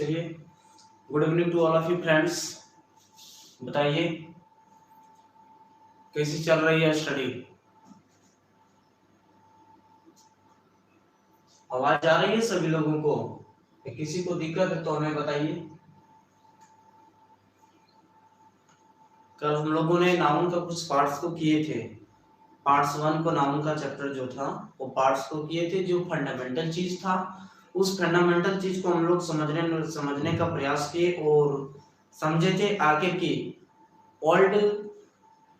चलिए, good evening to all of you friends. बताइए कैसी चल रही है स्टडी। आवाज आ रही है सभी लोगों को? किसी को दिक्कत है तो हमें बताइए। कल हम लोगों ने नाउन का कुछ पार्ट्स को किए थे। पार्ट्स 1 को नाउन का चैप्टर जो था वो पार्ट्स को किए थे। जो फंडामेंटल चीज था उस फंडामेंटल चीज को हम लोग समझने का प्रयास किए और समझे थे। आगे की ओल्ड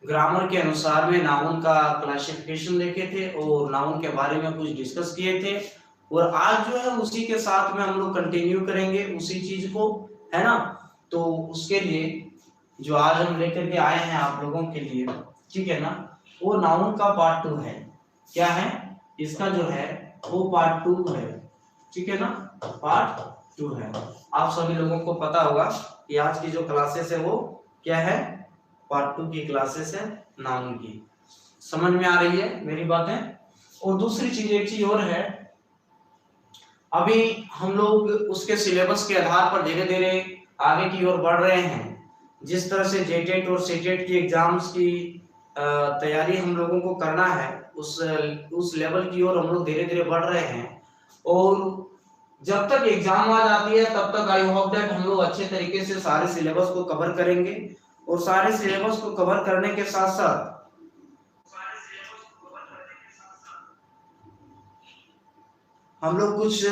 ग्रामर के अनुसार में नाउन का क्लासिफिकेशन देखे थे और नाउन के बारे में कुछ डिस्कस किए थे। और आज जो है उसी के साथ में हम लोग कंटिन्यू करेंगे उसी चीज को, है ना। तो उसके लिए जो आज हम लेकर के आए हैं आप लोगों के लिए, ठीक है ना, वो नाउन का पार्ट 2 है। क्या है इसका जो है वो पार्ट 2 है, ठीक है ना, पार्ट 2 है। आप सभी लोगों को पता होगा कि आज की जो क्लासेस है वो क्या है, पार्ट 2 की क्लासेस है नाउन की। समझ में आ रही है मेरी बातें? और दूसरी चीज, एक चीज और है, अभी हम लोग उसके सिलेबस के आधार पर धीरे धीरे आगे की ओर बढ़ रहे हैं। जिस तरह से जेटेट और सीटेट की एग्जाम्स की तैयारी हम लोगों को करना है, उस लेवल की ओर हम लोग धीरे धीरे बढ़ रहे हैं। और जब तक एग्जाम आ जाती है तब तक आई होप दैट हम लोग अच्छे तरीके से सारे सिलेबस को कवर करेंगे। और सारे सिलेबस को कवर करने के साथ साथ हम लोग कुछ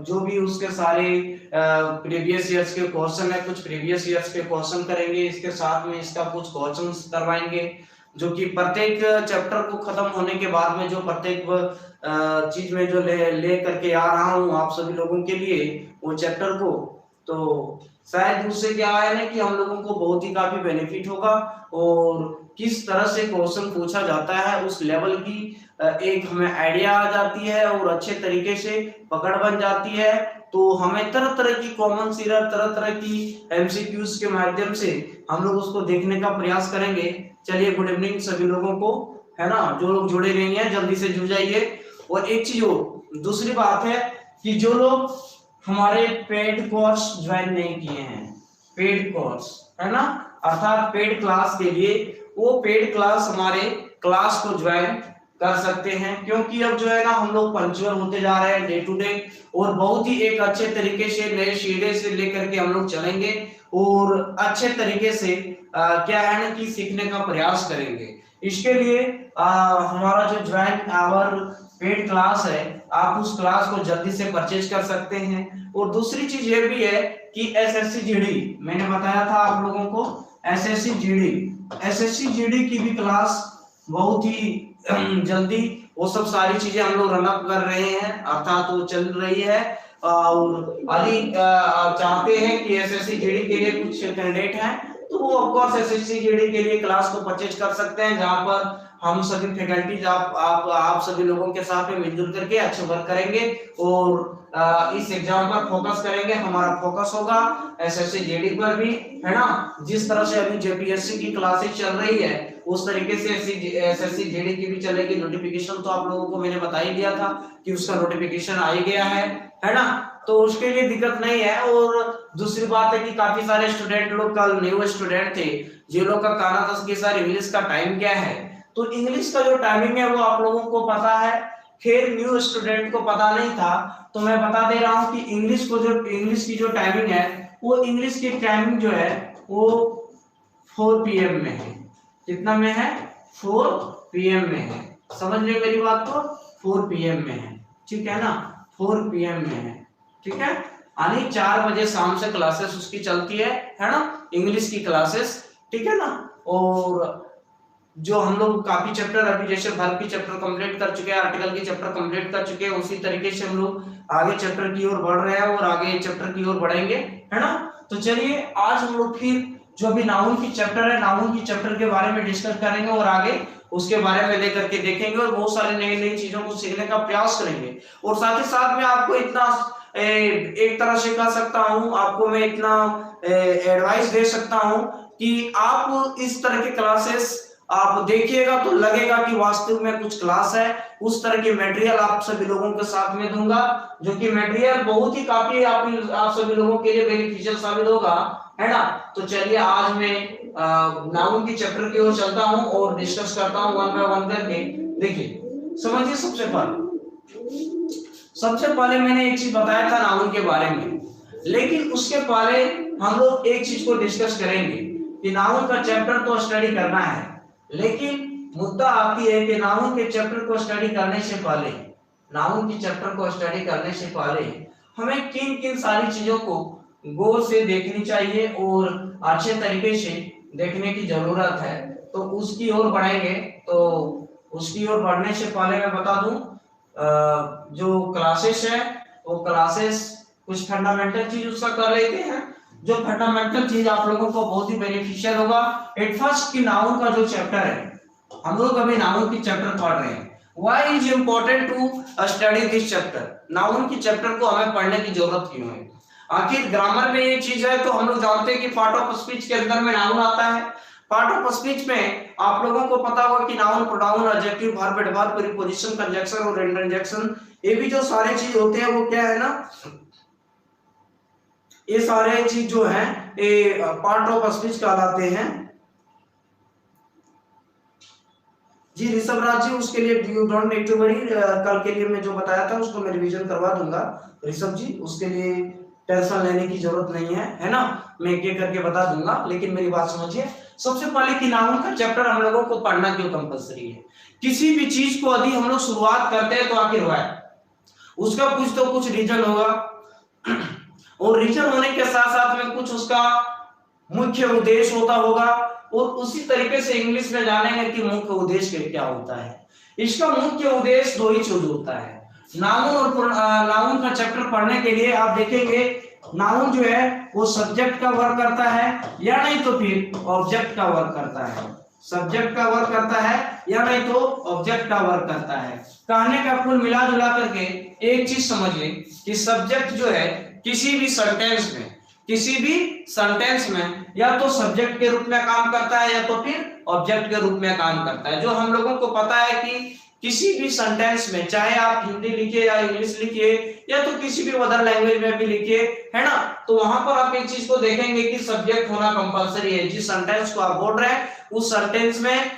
जो भी उसके सारे प्रीवियस ईयर्स के क्वेश्चन है, कुछ प्रीवियस ईयर्स के क्वेश्चन करेंगे। इसके साथ में इसका कुछ क्वेश्चंस करवाएंगे जो कि प्रत्येक चैप्टर को खत्म होने के बाद में जो प्रत्येक चीज में जो ले करके आ रहा हूँ आप सभी लोगों के लिए वो चैप्टर को, तो शायद उससे क्या है ना कि हम लोगों को बहुत ही काफी बेनिफिट होगा। और किस तरह से क्वेश्चन पूछा जाता है उस लेवल की एक हमें आइडिया आ जाती है और अच्छे तरीके से पकड़ बन जाती है। तो हमें तरह तरह की कॉमन सीरत, तरह तरह की एमसीक्यूज के माध्यम से हम लोग उसको देखने का प्रयास करेंगे। चलिए, गुड इवनिंग सभी लोगों को, है ना। जो लोग जुड़े नहीं है जल्दी से जुड़ जाइए। और एक चीज और, दूसरी बात है कि जो लोग हमारे पेड कोर्स ज्वाइन नहीं किए हैं, पेड कोर्स है ना, अर्थात पेड क्लास के लिए, वो पेड क्लास हमारे क्लास को ज्वाइन कर सकते हैं। क्योंकि अब जो है ना हम लोग पंक्चुअल होते जा रहे हैं डे टू डे और बहुत ही एक अच्छे तरीके से नए शीरे से लेकर के हम लोग चलेंगे और अच्छे तरीके से क्या है ना कि सीखने का प्रयास करेंगे। इसके लिए हमारा जो ज्वाइन आवर पेड क्लास है, आप उस क्लास को जल्दी से परचेज कर सकते हैं। और दूसरी चीज ये भी है कि एसएससी जीडी, मैंने बताया था आप लोगों को, एसएससी जीडी की भी क्लास बहुत ही जल्दी वो सब सारी चीजें हम लोग रन अप कर रहे हैं, अर्थात वो चल रही है। और अभी चाहते हैं कि एसएससी जीडी के लिए कुछ कैंडिडेट हैं तो वो ऑफ कोर्स एसएससी जीडी के लिए क्लास को परचेज कर सकते हैं, जहां पर हम सभी फैकल्टीज आप सभी लोगों के साथ में मिलजुल करके अच्छे वर्क करेंगे और इस एग्जाम पर फोकस करेंगे। हमारा फोकस होगा एसएससी जीडी पर भी, है ना। जिस तरह से अभी जेपीएससी की क्लासेस चल रही है उस तरीके से एसएससी जीडी की भी चलेगी। नोटिफिकेशन तो आप लोगों को मैंने बता ही दिया था कि उसका नोटिफिकेशन आ ही गया है ना। तो उसके लिए दिक्कत नहीं है। और दूसरी बात है कि काफी सारे स्टूडेंट लोग कल न्यू स्टूडेंट थे, जिन लोग का कहना था कि सर इंग्लिश का टाइम क्या है, तो इंग्लिश का जो टाइमिंग है वो आप लोगों को पता है। खैर न्यू स्टूडेंट को पता नहीं था तो मैं बता दे रहा हूं कि इंग्लिश की जो टाइमिंग है वो इंग्लिश की टाइमिंग जो है वो 4 PM में है। कितना में है? 4 PM में है। समझ रहे मेरी बात को? 4 PM में है, ठीक है ना, 4 PM में है, ठीक है। यानी 4 बजे शाम से क्लासेस उसकी चलती है ना, इंग्लिश की क्लासेस, ठीक है ना। और जो हम लोग काफी चैप्टर अभी जैसे वर्ब की चैप्टर कंप्लीट कर चुके हैं, आर्टिकल की चैप्टर कंप्लीट कर चुके हैं, उसी तरीके से हम लोग आगे चैप्टर की ओर बढ़ रहे हैं और आगे चैप्टर की ओर बढ़ेंगे, है ना। तो चलिए आज हम लोग फिर जो अभी नाउन की चैप्टर है, नाउन की चैप्टर के बारे में डिस्कस करेंगे और आगे उसके बारे में लेकर के देखेंगे और बहुत सारी नई नई चीजों को सीखने का प्रयास करेंगे। और साथ ही साथ में आपको इतना एक तरह से कह सकता हूं, आपको मैं इतना एडवाइस दे सकता हूं कि आप इस तरह के क्लासेस आप देखिएगा तो लगेगा कि वास्तव में कुछ क्लास है। उस तरह की मटेरियल आप सभी लोगों के साथ में दूंगा, जो कि मटेरियल बहुत ही काफी आप सभी लोगों के लिए बेनिफिशियल साबित होगा, है ना। तो चलिए आज मैं नाउन की चैप्टर की ओर चलता हूं और डिस्कस करता हूं वन बाय वन करके। देखिए समझिए, सबसे पहले मैंने एक चीज बताया था नाउन के बारे में, लेकिन उसके पहले हम लोग एक चीज को डिस्कस करेंगे कि नाउन का चैप्टर तो स्टडी करना है, लेकिन मुद्दा आती है कि नाउन के चैप्टर को स्टडी करने से पहले, नाउन की चैप्टर को स्टडी करने से पहले हमें किन किन सारी चीजों को गौर से देखनी चाहिए और अच्छे तरीके से देखने की जरूरत है। तो उसकी ओर बढ़ेंगे। तो उसकी ओर बढ़ने से पहले मैं बता दूं, जो क्लासेस है वो क्लासेस कुछ फंडामेंटल चीज उसका कर लेते हैं, जो फंडामेंटल चीज आप लोगों को बहुत ही बेनिफिशियल होगा। एट फर्स्ट की नाउन का जो चैप्टर है, हम लोग अभी नाउन की चैप्टर पढ़ रहे हैं। Why is important to study this chapter, noun की चैप्टर को हमें पढ़ने की जरूरत क्यों है। आखिर ग्रामर में ये चीज है तो हम लोग जानते हैं कि पार्ट ऑफ स्पीच के अंदर में नाउन आता है। पार्ट ऑफ स्पीच में आप लोगों को पता होगा कि noun, pronoun, adjective, verb, adverb, preposition, conjunction और इंटरजेक्शन, ये भी जो सारे चीज होते हैं वो क्या है ना, ये सारे चीज जो है ये पार्ट ऑफ स्पीच कहलाते हैं। जी ऋषभ राज जी, उसके लिए you don't need to worry, कल के लिए मैं जो बताया था उसको मैं रिवीजन करवा दूंगा ऋषभ जी, उसके लिए टेंशन लेने की जरूरत नहीं है ना, मैं एक एक करके बता दूंगा। लेकिन मेरी बात समझिए, सबसे पहले कि नाउन का चैप्टर हम लोगों को पढ़ना क्यों कंपलसरी है। किसी भी चीज को यदि हम लोग शुरुआत करते हैं तो आखिर हुआ है उसका कुछ तो कुछ रीजन होगा, और रीजन होने के साथ साथ में कुछ उसका मुख्य उद्देश्य होता होगा, और उसी तरीके से इंग्लिश में जानेंगे कि मुख्य उद्देश्य क्या होता है। इसका मुख्य उद्देश्य दो ही चीज होता है। नाउन और नाउन का चैप्टर पढ़ने के लिए आप देखेंगे नाउन जो है वो सब्जेक्ट का वर्क करता है या नहीं तो फिर ऑब्जेक्ट का वर्क करता है। सब्जेक्ट का वर्क करता है या नहीं तो ऑब्जेक्ट का वर्क करता है। कहने का कुल मिला जुला करके एक चीज समझिए कि सब्जेक्ट जो है किसी भी सेंटेंस में या तो सब्जेक्ट के रूप में काम करता है या तो फिर ऑब्जेक्ट के रूप में काम करता है। जो हम लोगों को पता है कि किसी भी सेंटेंस में, चाहे आप हिंदी लिखिए या इंग्लिश लिखिए या तो किसी भी अदर लैंग्वेज में भी लिखिए, है ना, तो वहां पर आप एक चीज को देखेंगे कि सब्जेक्ट होना कंपलसरी है। जिस सेंटेंस को आप बोल रहे हैं उस सेंटेंस में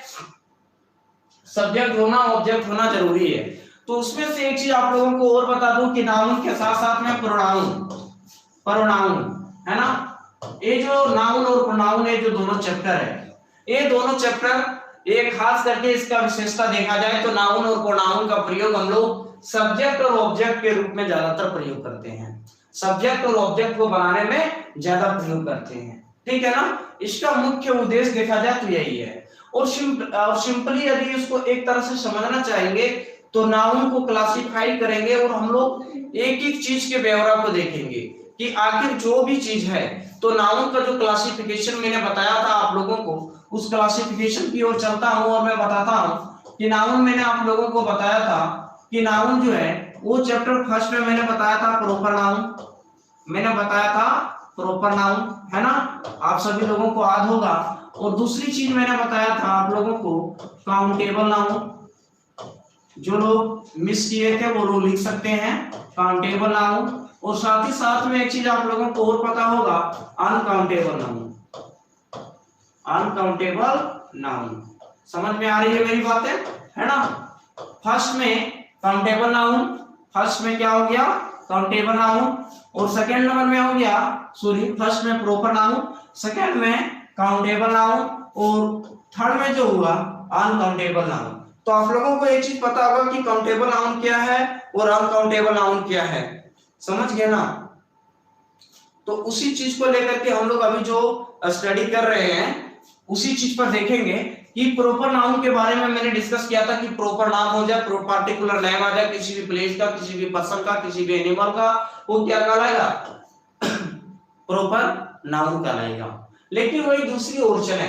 सब्जेक्ट होना, ऑब्जेक्ट होना जरूरी है। तो उसमें से एक चीज आप लोगों को और बता दूं कि नाउन के साथ साथ में प्रोनाउन है ना, ये जो नाउन और प्रोनाउन है, जो दोनों चैप्टर है, ये दोनों चैप्टर एक खास करके इसका विशेषता देखा जाए तो नाउन और प्रोनाउन का प्रयोग हम लोग सब्जेक्ट और ऑब्जेक्ट के रूप में ज्यादातर प्रयोग करते हैं। सब्जेक्ट और ऑब्जेक्ट को बनाने में ज्यादा प्रयोग करते हैं, ठीक है ना। इसका मुख्य उद्देश्य देखा जाए तो यही है। और सिंपली यदि इसको एक तरह से समझना चाहेंगे तो नाउन को क्लासिफाई करेंगे और हम लोग एक एक चीज के ब्यौरा को देखेंगे कि आखिर जो भी चीज है, तो नाउन का जो क्लासिफिकेशन मैंने बताया था आप लोगों को, उस क्लासिफिकेशन की ओर चलता हूं और मैं बताता हूं कि नाउन मैंने आप लोगों को बताया था कि नाउन जो है वो चैप्टर फर्स्ट में मैंने बताया था प्रोपर नाउन, मैंने बताया था प्रोपर नाउन, है ना, आप सभी लोगों को याद होगा। और दूसरी चीज मैंने बताया था आप लोगों को काउंटेबल नाउन, जो लोग मिस किए थे वो लोग लिख सकते हैं काउंटेबल नाउन। और साथ ही साथ में एक चीज आप लोगों को और पता होगा अनकाउंटेबल नाउन, अनकाउंटेबल नाउन। समझ में आ रही है मेरी बातें, है ना। फर्स्ट में काउंटेबल नाउन, फर्स्ट में क्या हो गया काउंटेबल नाउन, और सेकंड नंबर में हो गया फर्स्ट में प्रॉपर नाउन, सेकंड में काउंटेबल नाउन, और थर्ड में जो हुआ अनकाउंटेबल नाउन। तो आप लोगों को एक चीज पता होगा कि काउंटेबल नाउन क्या है और अनकाउंटेबल नाउन क्या है, समझ गए ना। तो उसी चीज को लेकर के हम लोग अभी जो स्टडी कर रहे हैं उसी चीज पर देखेंगे कि प्रॉपर नाउन के बारे में मैंने डिस्कस किया था कि प्रॉपर नाम हो जाए, पार्टिकुलर नेम आ जाए किसी भी प्लेस का, किसी भी पर्सन का, किसी भी एनिमल का, वो क्या कहलाएगा प्रॉपर नाउन कहलाएगा। लेकिन वही दूसरी ओर चले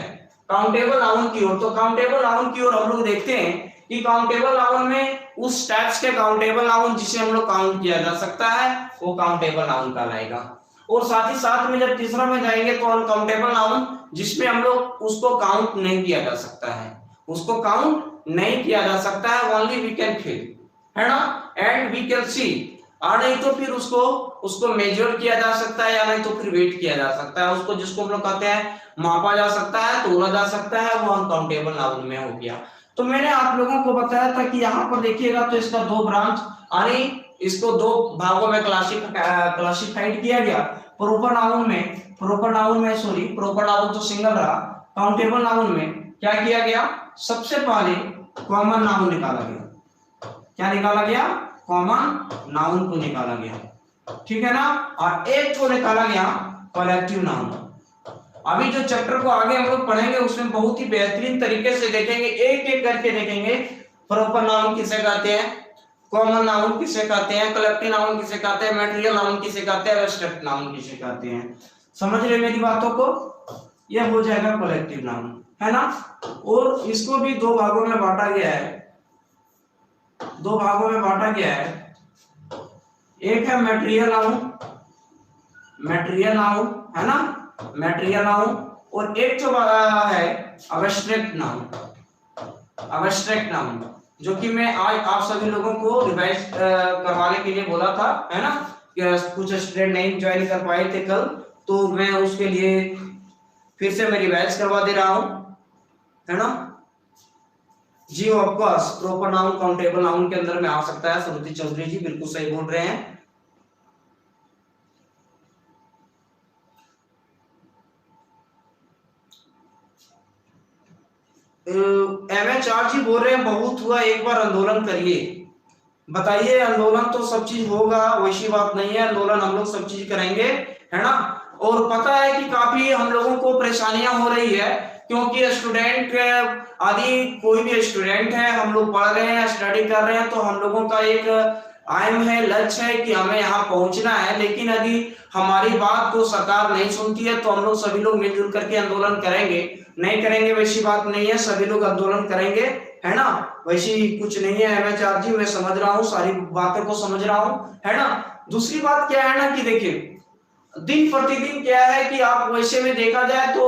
काउंटेबल नाउन की ओर, तो काउंटेबल नाउन की ओर हम लोग देखते हैं कि काउंटेबल नाउन में उस टाइप्स के काउंटेबल नाउन जिसे हम लोग काउंट किया जा सकता है वो काउंटेबल नाउन कहलाएगा। और साथ ही साथ में जब तीसरा में जाएंगे तो अनकाउंटेबल नाउन, जिसमें हम लोग उसको काउंट नहीं किया जा सकता है, उसको काउंट नहीं किया जा सकता है, ओनली वी कैन फील, है ना, एंड वी कैन सी, और नहीं तो फिर उसको मेजर किया जा सकता है, या नहीं तो फिर वेट किया जा सकता है, उसको जिसको हम लोग कहते हैं मापा जा सकता है, तोला जा सकता है, वो अनकाउंटेबल नाउन में हो गया। तो मैंने आप लोगों को बताया था कि यहाँ पर देखिएगा तो इसका दो ब्रांच, यानी इसको दो भागों में क्लासिफाइड किया गया। प्रॉपर नाउन में सॉरी, प्रॉपर नाउन तो सिंगल रहा, काउंटेबल नाउन में क्या किया गया, सबसे पहले कॉमन नाउन निकाला गया। क्या निकाला गया, कॉमन नाउन को निकाला गया, ठीक है ना, और एक को निकाला गया कलेक्टिव नाउन। अभी जो चैप्टर को आगे हम लोग पढ़ेंगे उसमें बहुत ही बेहतरीन तरीके से देखेंगे, एक एक करके देखेंगे प्रॉपर नाउन किसे कहते हैं, कॉमन नाउन किसे कहते हैं, कलेक्टिव नाउन किसे कहते हैं, मटेरियल नाउन किसे कहते हैं, एब्स्ट्रैक्ट नाउन किसे कहते हैं। समझ रहे मेरी बातों को, यह हो जाएगा कलेक्टिव नाउन, है ना। और इसको भी दो भागों में बांटा गया है, दो भागों में बांटा गया है, एक है मटेरियल नाउन, है ना, मटेरियल नाउन, और एक जो है एब्स्ट्रैक्ट नाउन, जो कि मैं आज आप सभी लोगों को रिवाइज करवाने के लिए बोला था, है ना, कुछ स्टूडेंट नहीं ज्वाइन कर पाए थे कल, तो मैं उसके लिए फिर से मैं रिवाइज करवा दे रहा हूं, है ना। जी of course proper noun countable noun के अंदर में आ सकता है, श्रुति चौधरी जी बिल्कुल सही बोल रहे हैं। MHR जी बोल रहे हैं बहुत हुआ, एक बार आंदोलन करिए। बताइए, आंदोलन तो सब चीज होगा, वैसी बात नहीं है, आंदोलन हम लोग सब चीज करेंगे, है ना। और पता है कि काफी हम लोगों को परेशानियां हो रही है, क्योंकि स्टूडेंट आदि कोई भी स्टूडेंट है, हम लोग पढ़ रहे हैं, स्टडी कर रहे हैं, तो हम लोगों का एक एम है, लक्ष्य है कि हमें यहाँ पहुंचना है, लेकिन यदि हमारी बात को सरकार नहीं सुनती है तो हम लोग सभी लोग मिलजुल करके आंदोलन करेंगे, नहीं करेंगे वैसी बात नहीं है, सभी लोग आंदोलन करेंगे, है ना, वैसी कुछ नहीं है। MHR जी मैं समझ रहा हूँ, सारी बातों को समझ रहा हूँ, है ना। दूसरी बात क्या है ना कि देखिए दिन प्रतिदिन क्या है कि आप वैसे में देखा जाए तो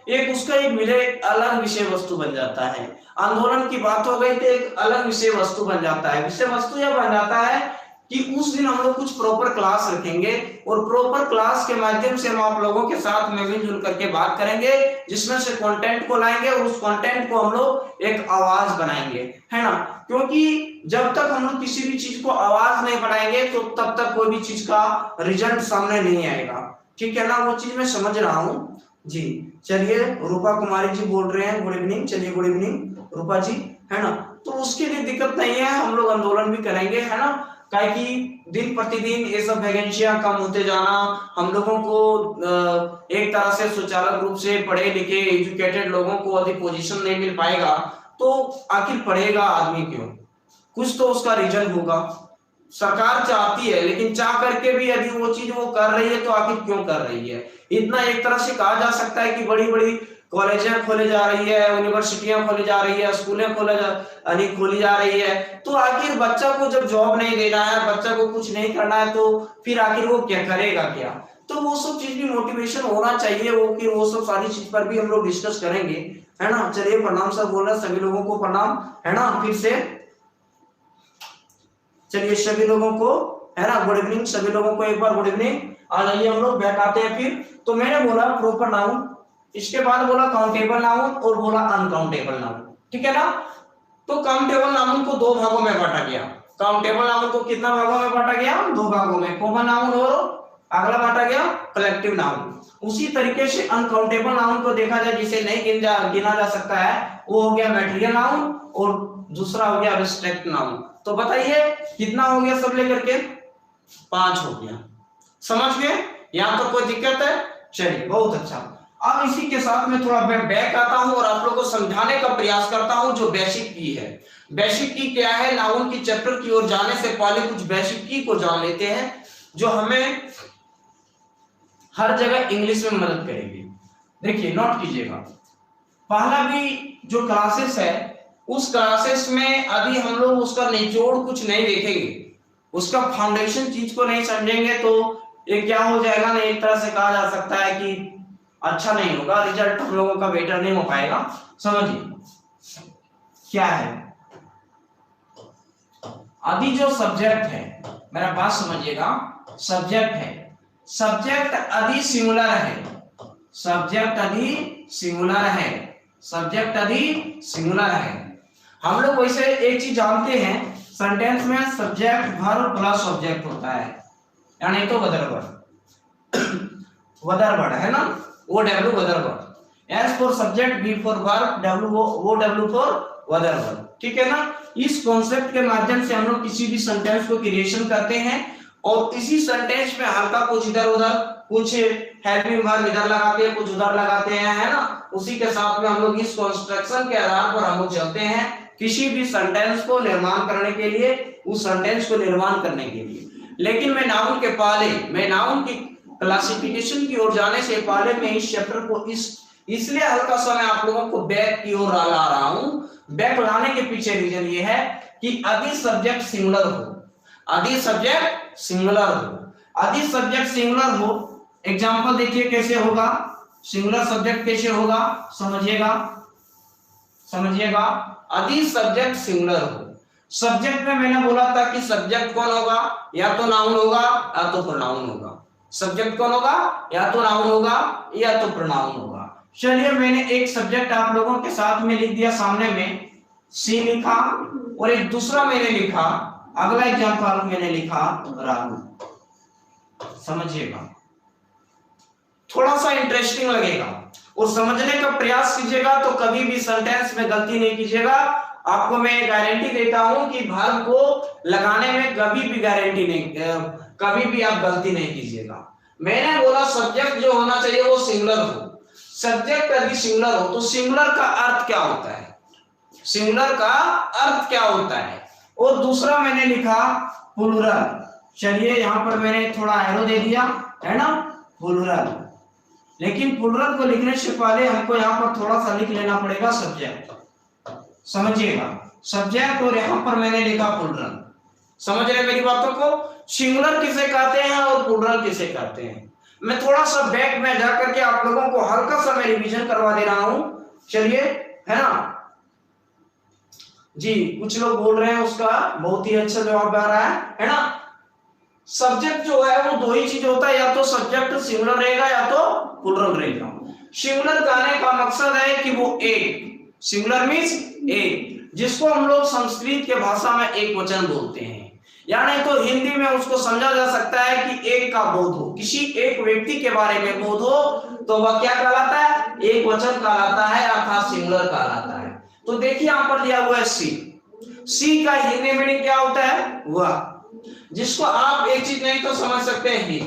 एक उसका एक मिले अलग विषय वस्तु बन जाता है, आंदोलन की बात हो गई तो एक अलग विषय वस्तु बन जाता है। विषय वस्तु यह बन जाता है कि उस दिन हम लोग कुछ प्रॉपर क्लास रखेंगे, और प्रॉपर क्लास के माध्यम से हम आप लोगों के साथ में मिलजुल करके बात करेंगे, जिसमें से कंटेंट को लाएंगे और उस कंटेंट को हम लोग एक आवाज बनाएंगे, है ना। क्योंकि जब तक हम लोग किसी भी चीज को आवाज नहीं बनाएंगे तो तब तक कोई भी चीज का रिजल्ट सामने नहीं आएगा, ठीक है ना, वो चीज मैं समझ रहा हूँ जी। चलिए रूपा कुमारी जी बोल रहे हैं गुड इवनिंग, चलिए गुड इवनिंग रूपा जी, है ना। तो उसके लिए दिक्कत नहीं है, हम लोग आंदोलन भी करेंगे, है ना, काहे कि दिन प्रतिदिन ये सब वैकेंसियां कम होते जाना, हम लोगों को एक तरह से सुचारू रूप से पढ़े लिखे एजुकेटेड लोगों को अधिक पोजीशन नहीं मिल पाएगा, तो आखिर पढ़ेगा आदमी क्यों, कुछ तो उसका रीजन होगा। सरकार चाहती है, लेकिन चाह करके भी यदि वो चीज वो कर रही है तो आखिर क्यों कर रही है। इतना एक तरह से कहा जा सकता है कि बड़ी बड़ी कॉलेजें खोले जा रही है, यूनिवर्सिटियां खोली जा रही है, स्कूलें खोली जा रही है, तो आखिर बच्चा को जब जॉब नहीं देना है, बच्चा को कुछ नहीं करना है, तो फिर आखिर वो क्या करेगा क्या। तो वो सब चीज भी मोटिवेशन होना चाहिए, वो सब सारी चीज पर भी हम लोग डिस्कस करेंगे, है ना। चलिए प्रणाम सर बोल रहे सभी लोगों को प्रणाम, है ना, फिर से चलिए सभी लोगों को, है ना, गुड इवनिंग सभी लोगों को, एक बार गुड इवनिंग। आ जाइए हम लोग बैक आते हैं फिर। तो मैंने बोला प्रॉपर नाउन, इसके बाद बोला काउंटेबल नाउन और बोला अनकाउंटेबल नाउन, ठीक है ना। तो काउंटेबल नाउन को दो भागों में बांटा गया, काउंटेबल नाउन को कितना भागों में बांटा गया, दो भागों में, कॉमन नाउन और अगला बांटा गया कलेक्टिव नाउन। उसी तरीके से अनकाउंटेबल नाउन को देखा जाए जिसे नहीं गिना जा सकता है, वो हो गया मटेरियल नाउन और दूसरा हो गया एब्स्ट्रैक्ट नाउन। तो बताइए कितना हो गया सब लेकर के, 5 हो गया, समझ गए, यहां तो कोई दिक्कत है। चलिए बहुत अच्छा। अब इसी के साथ में थोड़ा मैं बैक आता हूं और आप लोगों को समझाने का प्रयास करता हूं जो बेसिक की है। बेसिक की क्या है, नाउन की चैप्टर की ओर जाने से पहले कुछ बेसिक की को जान लेते हैं, जो हमें हर जगह इंग्लिश में मदद करेगी। देखिए नोट कीजिएगा, पहला भी जो क्लासेस है उस क्लासेस में अभी हम लोग उसका निचोड़ कुछ नहीं देखेंगे, उसका फाउंडेशन चीज को नहीं समझेंगे, तो ये क्या हो जाएगा ना, एक तरह से कहा जा सकता है कि अच्छा नहीं होगा, रिजल्ट हम लोगों का बेटर नहीं हो पाएगा। समझिए क्या है? अभी जो सब्जेक्ट है, मेरा बात समझिएगा, सब्जेक्ट है, सब्जेक्ट अधि सिंगुलर है, सब्जेक्ट अधि सिंगुलर है, सब्जेक्ट अधि सिंगुलर है। हम लोग वैसे एक चीज जानते हैं, सेंटेंस में सब्जेक्ट वर्ब प्लस ऑब्जेक्ट होता है, यानी तो वदरवर्ड वदरवर्ड है ना, वो डब्ल्यू वदरवर्ड, S for subject, B for verb, W वो डब्ल्यू फॉर वदरवर्ड, ठीक है ना। इस कॉन्सेप्ट के माध्यम से हम लोग किसी भी सेंटेंस को क्रिएशन करते हैं और इसी सेंटेंस में हल्का कुछ इधर उधर, कुछ हेल्पिंग वर्ब इधर लगाते हैं, कुछ उधर लगाते हैं, है ना। उसी के साथ में हम लोग इस कंस्ट्रक्शन के आधार पर हम लोग चलते हैं किसी भी सेंटेंस को निर्माण करने के लिए, उस सेंटेंस को निर्माण करने के लिए। लेकिन मैं नाउन के पहले, मैं नाउन की क्लासिफिकेशन की ओर जाने से पहले मैं इस चैप्टर को इसलिए हल्का सा मैं आप लोगों को बैक की ओर ला रहा हूं। बैक लाने के पीछे रीजन ये है कि अधि सब्जेक्ट सिंगुलर हो, अधि सब्जेक्ट सिंगुलर हो, अधि सब्जेक्ट सिंगुलर हो। एग्जांपल देखिए कैसे होगा, सिंगुलर सब्जेक्ट कैसे होगा, समझिएगा समझिएगा। अधि सब्जेक्ट सिंगुलर हो, सब्जेक्ट में मैंने बोला था कि सब्जेक्ट कौन होगा, या तो नाउन होगा या तो प्रोनाउन होगा। सब्जेक्ट कौन होगा, या तो नाउन होगा या तो प्रोनाउन होगा। चलिए मैंने एक सब्जेक्ट आप लोगों के साथ में लिख दिया, सामने में सी लिखा और एक दूसरा मैंने लिखा, अगला एग्जांपल मैंने लिखा राहुल। समझिएगा, थोड़ा सा इंटरेस्टिंग लगेगा और समझने का प्रयास कीजिएगा, तो कभी भी सेंटेंस में गलती नहीं कीजिएगा। आपको मैं गारंटी देता हूं कि वर्ब को लगाने में कभी भी गारंटी नहीं, कभी भी आप गलती नहीं कीजिएगा। मैंने बोला सब्जेक्ट जो होना चाहिए वो सिंगुलर हो, सब्जेक्ट यदि सिंगुलर हो तो सिंगुलर का अर्थ क्या होता है, सिंगुलर का अर्थ क्या होता है। और दूसरा मैंने लिखा प्लूरल। चलिए यहां पर मैंने थोड़ा एरो दे दिया, है ना, प्लूरल। लेकिन प्लूरल को लिखने से पहले हमको यहां पर थोड़ा सा लिख लेना पड़ेगा सब्जेक्ट, समझिएगा, सब्जेक्ट, और यहां पर मैंने लिखा प्लूरल। समझ रहे मेरी बातों को, सिंगुलर किसे कहते हैं और प्लूरल किसे कहते हैं। मैं थोड़ा सा बैक में जाकर के आप लोगों को हल्का सा मैं रिवीजन करवा दे रहा हूं, चलिए, है ना जी। कुछ लोग बोल रहे हैं उसका बहुत ही अच्छा जवाब आ रहा है ना। सब्जेक्ट जो है वो दो ही चीज होता है, या तो सब्जेक्ट सिंगुलर रहेगा या तो प्लूरल रहेगा। सिंगुलर कहने का मकसद है कि वो एक, सिंगुलर मींस एक, जिसको हम लोग संस्कृत के भाषा में एक वचन बोलते हैं, यानी तो हिंदी में उसको समझा जा सकता है कि एक का बोध हो, किसी एक व्यक्ति के बारे में बोध हो तो वह क्या कहलाता है, एक वचन कहलाता है, अर्थात सिंगुलर कहलाता है। तो देखिए यहां पर दिया हुआ है सी, सी का हिंदी मीनिंग क्या होता है, वह, जिसको आप एक चीज नहीं तो समझ सकते हैं ही,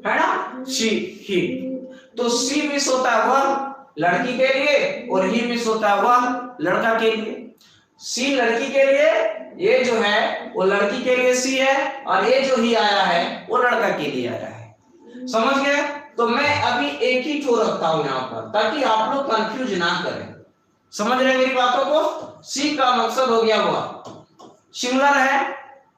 है ना, शी ही। तो सी मिस होता है वह लड़की के लिए और ही मिस होता है वह लड़का के लिए। सी लड़की के लिए, ये जो है वो लड़की के लिए सी है, और ये जो ही आया है वो लड़का के लिए आया है। समझ गए। तो मैं अभी एक ही ठो रखता हूं यहां पर ताकि आप लोग कंफ्यूज ना करें। समझ रहे मेरी बातों को। सी का मकसद हो गया हुआ सिंगुलर है,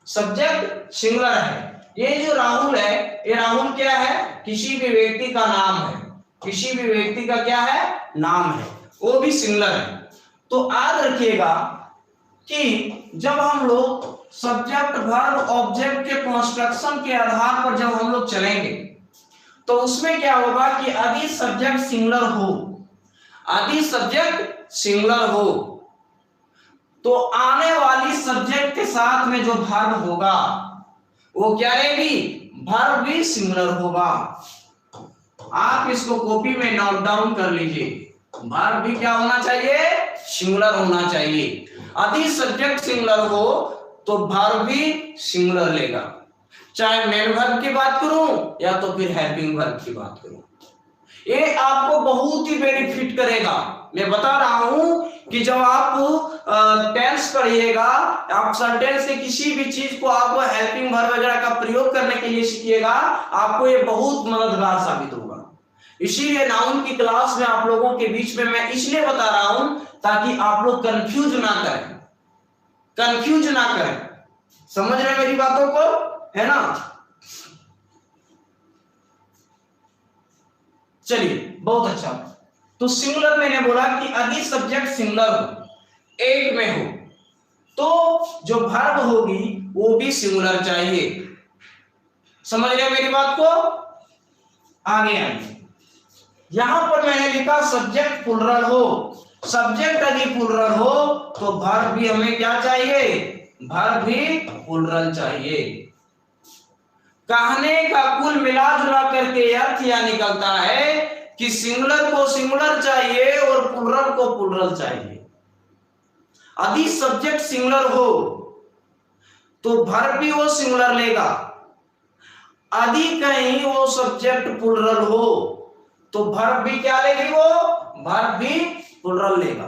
सब्जेक्ट सिंगुलर है। ये जो राहुल है, ये राहुल क्या है, किसी भी व्यक्ति का नाम है, किसी भी व्यक्ति का क्या है, नाम है, वो भी सिंगुलर है। तो याद रखिएगा कि जब हम लोग सब्जेक्ट वर्ब ऑब्जेक्ट के कंस्ट्रक्शन के आधार पर जब हम लोग चलेंगे तो उसमें क्या होगा कि यदि सब्जेक्ट सिंगुलर हो, यदि सब्जेक्ट सिंगुलर हो तो आने वाली सब्जेक्ट के साथ में जो वर्ब होगा वो क्या रहेगी, वर्ब भी सिंगुलर होगा। आप इसको कॉपी में नोट डाउन कर लीजिए, वर्ब भी क्या होना चाहिए, सिंगुलर होना चाहिए। यदि सब्जेक्ट सिंगुलर हो तो वर्ब भी सिंगुलर लेगा, चाहे मेन वर्ब की बात करूं या तो फिर हेल्पिंग वर्ब की बात करूं। ये आपको बहुत ही बेनिफिट करेगा। मैं बता रहा हूं कि जब आप टेंस पढ़िएगा, आप सेंटेंस से किसी भी चीज को आप हेल्पिंग वर्ब वगैरह का प्रयोग करने के लिए सीखिएगा, आपको ये बहुत मददगार साबित होगा। इसीलिए नाउन की क्लास में आप लोगों के बीच में मैं इसलिए बता रहा हूं ताकि आप लोग कंफ्यूज ना करें, कंफ्यूज ना करें। समझ रहे मेरी बातों को, है ना। चलिए बहुत अच्छा। तो सिंगुलर मैंने बोला कि यदि सब्जेक्ट सिंगुलर हो, एक में हो तो जो वर्ब होगी वो भी सिंगुलर चाहिए। समझ रहे मेरी बात को? आगे आइए, यहां पर मैंने लिखा सब्जेक्ट प्लुरल हो। सब्जेक्ट यदि प्लुरल हो तो वर्ब भी हमें क्या चाहिए? वर्ब भी प्लुरल चाहिए। कहने का कुल मिला जुला करके अर्थ यह निकलता है कि सिंगुलर को सिंगुलर चाहिए और प्लुरल को प्लुरल चाहिए। यदि सब्जेक्ट सिंगुलर हो तो वर्ब भी वो सिंगुलर लेगा। यदि कहीं वो सब्जेक्ट प्लुरल हो तो वर्ब भी क्या लेगी? वो वर्ब भी प्लुरल लेगा।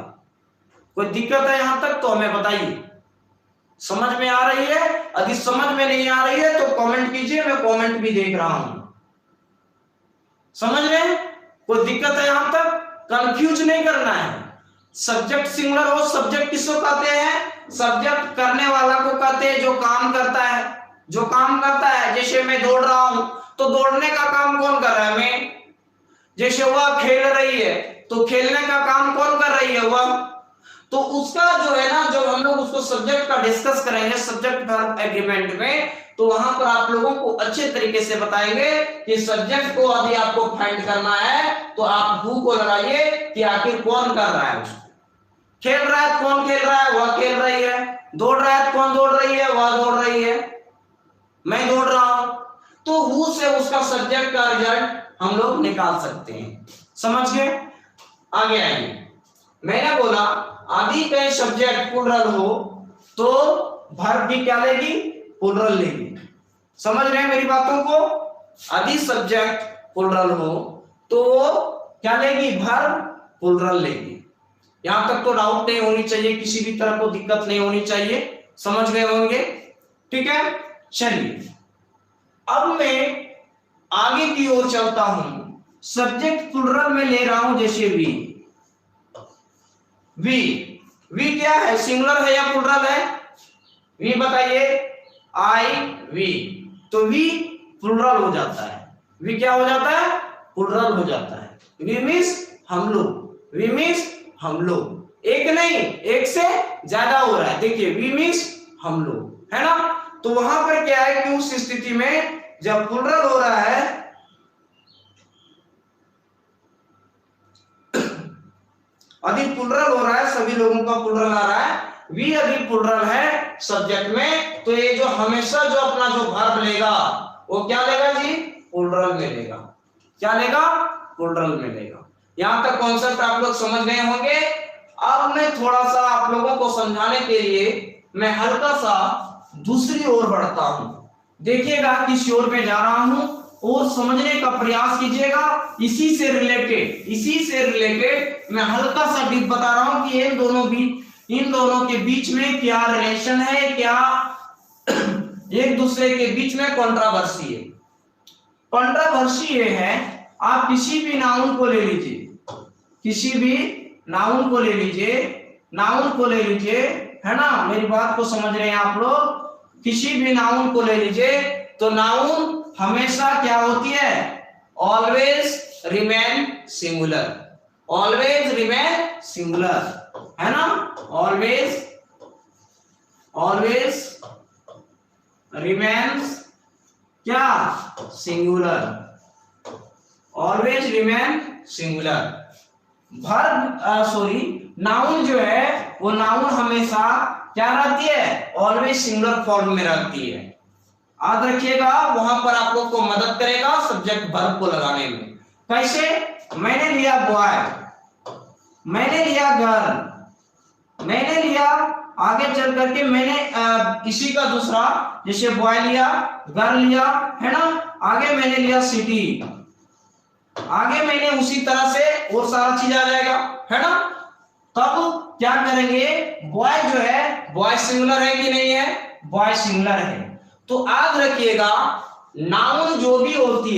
कोई दिक्कत है यहां तक तो हमें बताइए। समझ में आ रही है? यदि समझ में नहीं आ रही है तो कमेंट कीजिए, मैं कमेंट भी देख रहा हूं। समझ रहे? कोई दिक्कत है यहां तक? कंफ्यूज नहीं करना है। सब्जेक्ट सिंगुलर हो, सब्जेक्ट किसको कहते हैं? सब्जेक्ट करने वाला को कहते हैं जो काम करता है। जो काम करता है, जैसे मैं दौड़ रहा हूं तो दौड़ने का काम कौन कर रहा है? मैं। जैसे वह खेल रही है तो खेलने का काम कौन कर रही है? वह। तो उसका जो है ना, जब हम लोग उसको सब्जेक्ट का डिस्कस करेंगे सब्जेक्ट वर्ब एग्रीमेंट में, तो वहां पर आप लोगों को अच्छे तरीके से बताएंगे कि सब्जेक्ट को यदि आपको फाइंड करना है तो आप हु को लगाइए कि आखिर कौन कर रहा है उसको। खेल रहा है कौन खेल रहा है? वह खेल रही है। दौड़ रहा है कौन दौड़ रही है? वह दौड़ रही है। मैं दौड़ रहा हूं। तो हु से उसका सब्जेक्ट का रिजल्ट हम लोग निकाल सकते हैं। समझ गए? आगे आइए, मैंने बोला यदि कहीं सब्जेक्ट प्लुरल हो तो वर्ब भी क्या लेगी? प्लुरल लेगी। समझ रहे हैं मेरी बातों को? यदि सब्जेक्ट प्लुरल हो तो क्या लेगी? वर्ब प्लुरल लेगी। यहां तक तो डाउट नहीं होनी चाहिए, किसी भी तरह को दिक्कत नहीं होनी चाहिए। समझ गए होंगे? ठीक है, चलिए अब मैं आगे की ओर चलता हूं। सब्जेक्ट प्लुरल में ले रहा हूं, जैसे वी। वी क्या है? सिंगुलर है या प्लुरल है? वी बताइए। आई वी, तो वी प्लुरल हो जाता है। वी क्या हो जाता है? प्लुरल हो जाता है। वी मींस हम लोग। वी मींस हम लोग। एक नहीं, एक से ज्यादा हो रहा है। देखिए वी मींस हम लोग, है ना? तो वहां पर क्या है कि उस स्थिति में जब प्लुरल हो रहा है, यदि प्लुरल हो रहा है, सभी लोगों का प्लुरल आ रहा है, वी यदि प्लुरल है सब्जेक्ट में, तो ये जो हमेशा जो अपना जो वर्ब लेगा वो क्या लेगा जी? प्लुरल में लेगा। क्या लेगा? प्लुरल में लेगा। यहां तक कॉन्सेप्ट आप लोग समझ गए होंगे। अब मैं थोड़ा सा आप लोगों को समझाने के लिए मैं हल्का सा दूसरी ओर बढ़ता हूं। देखिएगा किस ओर में जा रहा हूं और समझने का प्रयास कीजिएगा। इसी से रिलेटेड मैं हल्का सा डिप बता रहा हूं कि इन दोनों के बीच में क्या रिलेशन है, क्या एक दूसरे के बीच में कंट्रोवर्सी है। कंट्रोवर्सी ये है, आप किसी भी नाउन को ले लीजिए, नाउन को ले लीजिए, है ना? मेरी बात को समझ रहे हैं आप लोग? किसी भी नाउन को ले लीजिए तो नाउन हमेशा क्या होती है? Always remain singular. Always remain singular, है ना? ऑलवेज रिमेन्स क्या? Singular. Always remain singular. Noun जो है वो नाउन हमेशा क्या रहती है? ऑलवेज सिंगुलर फॉर्म में रहती है। याद रखिएगा, वहां पर आप लोग को मदद करेगा सब्जेक्ट वर्ब को लगाने में। कैसे? मैंने लिया बॉय, मैंने लिया गर्ल, मैंने लिया आगे चल करके मैंने इसी का दूसरा, जैसे बॉय लिया, गर्ल लिया, है ना? आगे मैंने लिया सिटी, आगे मैंने उसी तरह से और सारा चीज आ जाएगा, है ना? तब क्या करेंगे? बॉय जो है, बॉय सिंगुलर है कि नहीं है? बॉय सिंगुलर है। तो याद रखिएगा, नाउन जो भी होती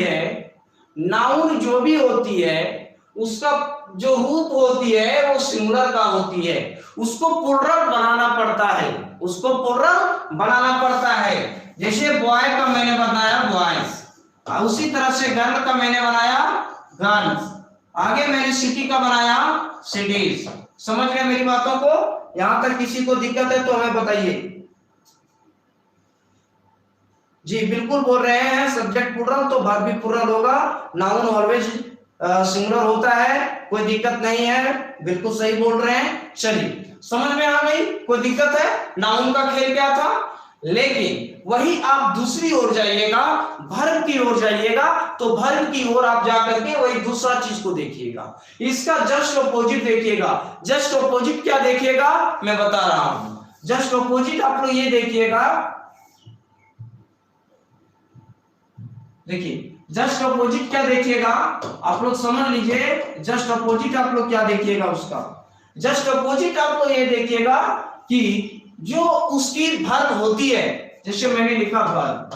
है उसका जो रूप होती है वो सिंगुलर का होती है। उसको प्लुरल बनाना पड़ता है। जैसे बॉय का मैंने बताया बॉयज, उसी तरह से गर्ल का मैंने बनाया गर्ल्स, आगे मैंने सिटी का बनाया सिटीज। समझ गए मेरी बातों को? यहां तक किसी को दिक्कत है तो हमें बताइए। जी बिल्कुल बोल रहे हैं, सब्जेक्ट प्लूरल तो वर्ब भी प्लूरल होगा, नाउन ऑलवेज सिंगुलर होता है, कोई दिक्कत नहीं है, बिल्कुल सही बोल रहे हैं। चलिए समझ में आ गई? कोई दिक्कत है? नाउन का खेल क्या था। लेकिन वही आप दूसरी ओर जाइएगा, वर्ब की ओर जाइएगा, तो वर्ब की ओर आप जाकर के वही दूसरा चीज को देखिएगा, इसका जस्ट ऑपोजिट देखिएगा। जस्ट ऑपोजिट क्या देखिएगा मैं बता रहा हूं। जस्ट ऑपोजिट आप लोग ये देखिएगा, देखिए जस्ट ऑपोजिट क्या देखिएगा आप लोग समझ लीजिए। जस्ट ऑपोजिट आप लोग क्या देखिएगा उसका, जस्ट ऑपोजिट आप लोग ये देखिएगा कि जो उसकी वर्ब होती है, जैसे मैंने लिखा वर्ब,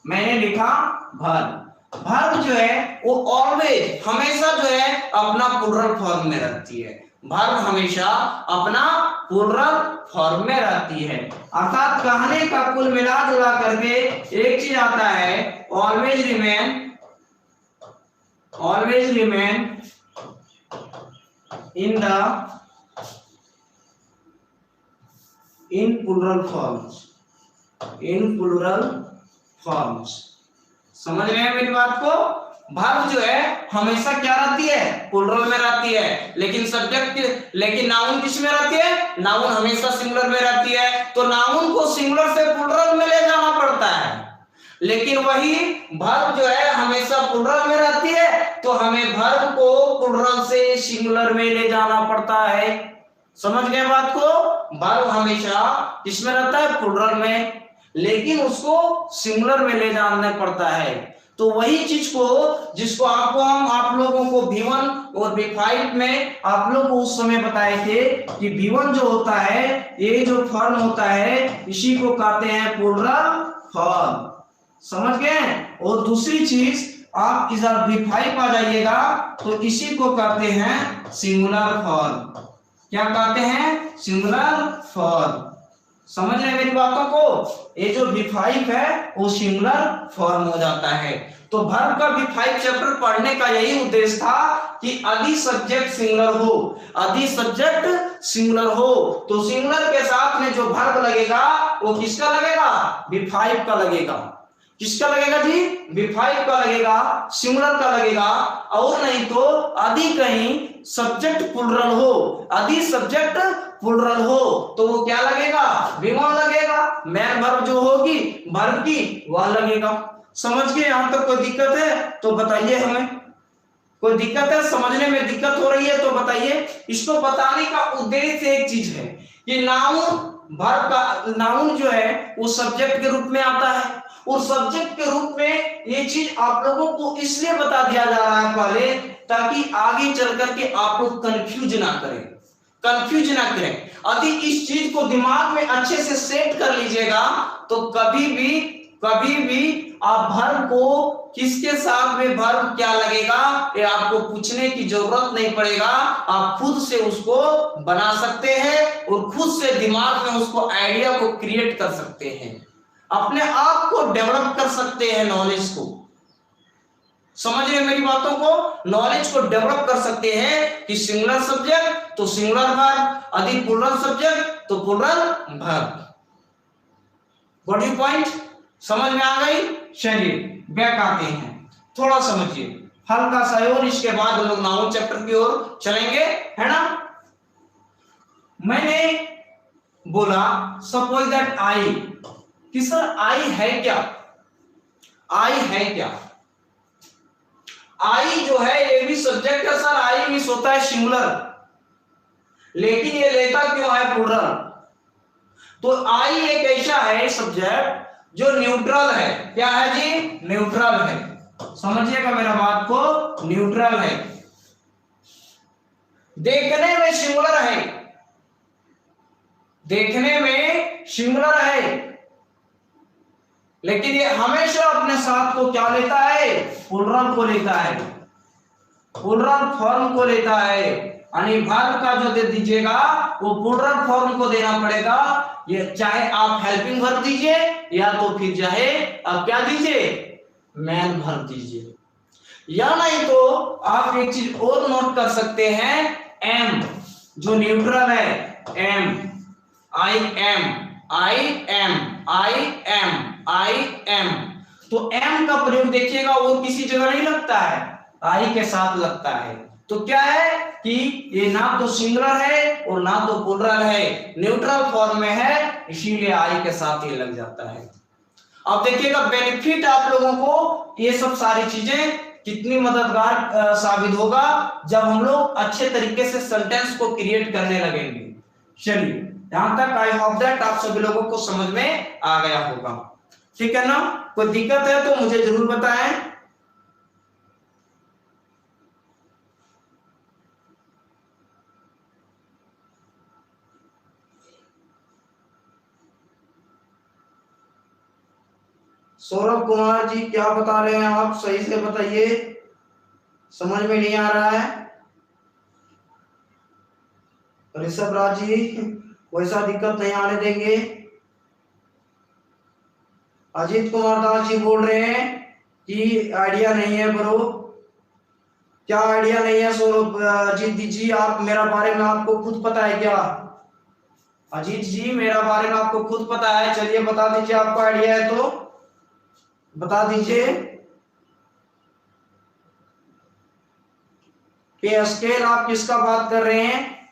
मैंने लिखा वर्ब, वर्ब जो है वो ऑलवेज हमेशा जो है अपना प्लूरल फॉर्म में रहती है। वर्ब हमेशा अपना प्लूरल फॉर्म में रहती है, अर्थात कहने का कुल मिला जुला करके एक चीज आता है, always remain in plural forms। समझ रहे हैं मेरी बात को? वर्ब जो है हमेशा क्या रहती है, प्लूरल में रहती है, लेकिन सब्जेक्ट, लेकिन नाउन किस में रहती है, नाउन हमेशा सिंगुलर में रहती है। तो नाउन को सिंगुलर से प्लूरल में ले जाना पड़ता है, लेकिन वही वर्ब जो है हमेशा प्लूरल में रहती है, तो हमें वर्ब को प्लूरल से सिंगुलर में ले जाना पड़ता है। समझ गए बात को? वर्ब हमेशा किसमें रहता है, प्लूरल में, लेकिन उसको सिंगुलर में ले जाना पड़ता है। तो वही चीज को जिसको आपको हम आप लोगों को V1 और V5 में आप लोग को उस समय बताए थे कि V1 जो होता है, ये जो फॉर्म होता है, इसी को कहते हैं प्लूरल फॉर्म। समझ गए? और दूसरी चीज आप इधर V5 आ जाइएगा तो इसी को कहते हैं सिंगुलर फॉर्म। क्या कहते हैं? Singular form. समझ रहे हैं मेरी बातों को? ये जो V5 है वो सिंगुलर फॉर्म हो जाता है। तो वर्ब का V5 चैप्टर पढ़ने का यही उद्देश्य था कि यदि सब्जेक्ट सिंगुलर हो, यदि सब्जेक्ट सिंगुलर हो तो सिंगुलर के साथ में जो वर्ब लगेगा वो किसका लगेगा, V5 का लगेगा। किसका लगेगा जी? V5 का लगेगा, सिंगुलर का लगेगा। और नहीं तो यदि कहीं सब्जेक्ट प्लूरल हो, यदि सब्जेक्ट प्लूरल हो तो वो क्या लगेगा, V1 लगेगा। मेन वर्ब जो होगी वर्ब की वह लगेगा। समझ गए? यहां तक कोई दिक्कत है तो बताइए हमें। कोई दिक्कत है, समझने में दिक्कत हो रही है तो बताइए। इसको बताने का उद्देश्य एक चीज है कि नाउन वर्ब का, नाउन जो है वो सब्जेक्ट के रूप में आता है, और सब्जेक्ट के रूप में ये चीज आप लोगों को इसलिए बता दिया जा रहा है पहले, ताकि आगे चल करके आप लोग कंफ्यूज ना करें। यदि इस चीज को दिमाग में अच्छे से सेट कर लीजिएगा तो कभी भी आप वर्ब को किसके साथ में वर्ब क्या लगेगा ये आपको पूछने की जरूरत नहीं पड़ेगा। आप खुद से उसको बना सकते हैं और खुद से दिमाग में उसको आइडिया को क्रिएट कर सकते हैं, अपने आप को डेवलप कर सकते हैं, नॉलेज को। समझ रहे मेरी बातों को? नॉलेज को डेवलप कर सकते हैं कि सिंगुलर सब्जेक्ट तो सिंगुलर वर्ब, यदि प्लूरल सब्जेक्ट तो plural verb. Got you point? समझ में आ गई? चलिए बैक आते हैं, थोड़ा समझिए हल्का सा, और इसके बाद हम लोग नाउन चैप्टर की ओर चलेंगे, है ना। मैंने बोला सपोज दैट आई, कि सर आई है क्या, आई है क्या। आई जो है ये भी सब्जेक्ट है सर, आई मिस होता है सिंगुलर, लेकिन ये लेता क्यों है प्लूरल। तो आई एक ऐसा है सब्जेक्ट जो न्यूट्रल है। क्या है जी? न्यूट्रल है। समझिएगा मेरा बात को, न्यूट्रल है, देखने में सिंगुलर है, देखने में सिंगुलर है, लेकिन ये हमेशा अपने साथ को क्या लेता है, प्लूरल को लेता है, प्लूरल फॉर्म को लेता है। यानी वर्ब का जो दे दीजिएगा वो प्लूरल फॉर्म को देना पड़ेगा। ये चाहे आप हेल्पिंग वर्ब दीजिए या तो फिर चाहे आप क्या दीजिए, मेन वर्ब दीजिए। या नहीं तो आप एक चीज और नोट कर सकते हैं, एम जो न्यूट्रल है, am, I am, I am, I am, I am, तो एम का प्रयोग देखिएगा वो किसी जगह नहीं लगता है, आई के साथ लगता है। तो क्या है कि ये ना तो सिंगुलर है और ना तो प्लूरल है, न्यूट्रल फॉर्म में है, इसीलिए आई के साथ ये लग जाता है। अब देखिएगा बेनिफिट आप लोगों को ये सब सारी चीजें कितनी मददगार साबित होगा जब हम लोग अच्छे तरीके से सेंटेंस को क्रिएट करने लगेंगे। चलिए यहां तक आई होप दैट आप सभी लोगों को समझ में आ गया होगा, ठीक है ना? कोई दिक्कत है तो मुझे जरूर बताएं। सौरभ कुमार जी क्या बता रहे हैं आप, सही से बताइए, समझ में नहीं आ रहा है। ऋषभ राज जी वैसा दिक्कत नहीं आने देंगे। अजीत कुमार दास जी बोल रहे हैं कि आइडिया नहीं है ब्रो। क्या आइडिया नहीं है सौरभ अजीत जी, आप मेरा बारे में आपको खुद पता है क्या? अजीत जी मेरा बारे में आपको खुद पता है, चलिए बता दीजिए, आपको आइडिया है तो बता दीजिए। पे स्केल आप किसका बात कर रहे हैं?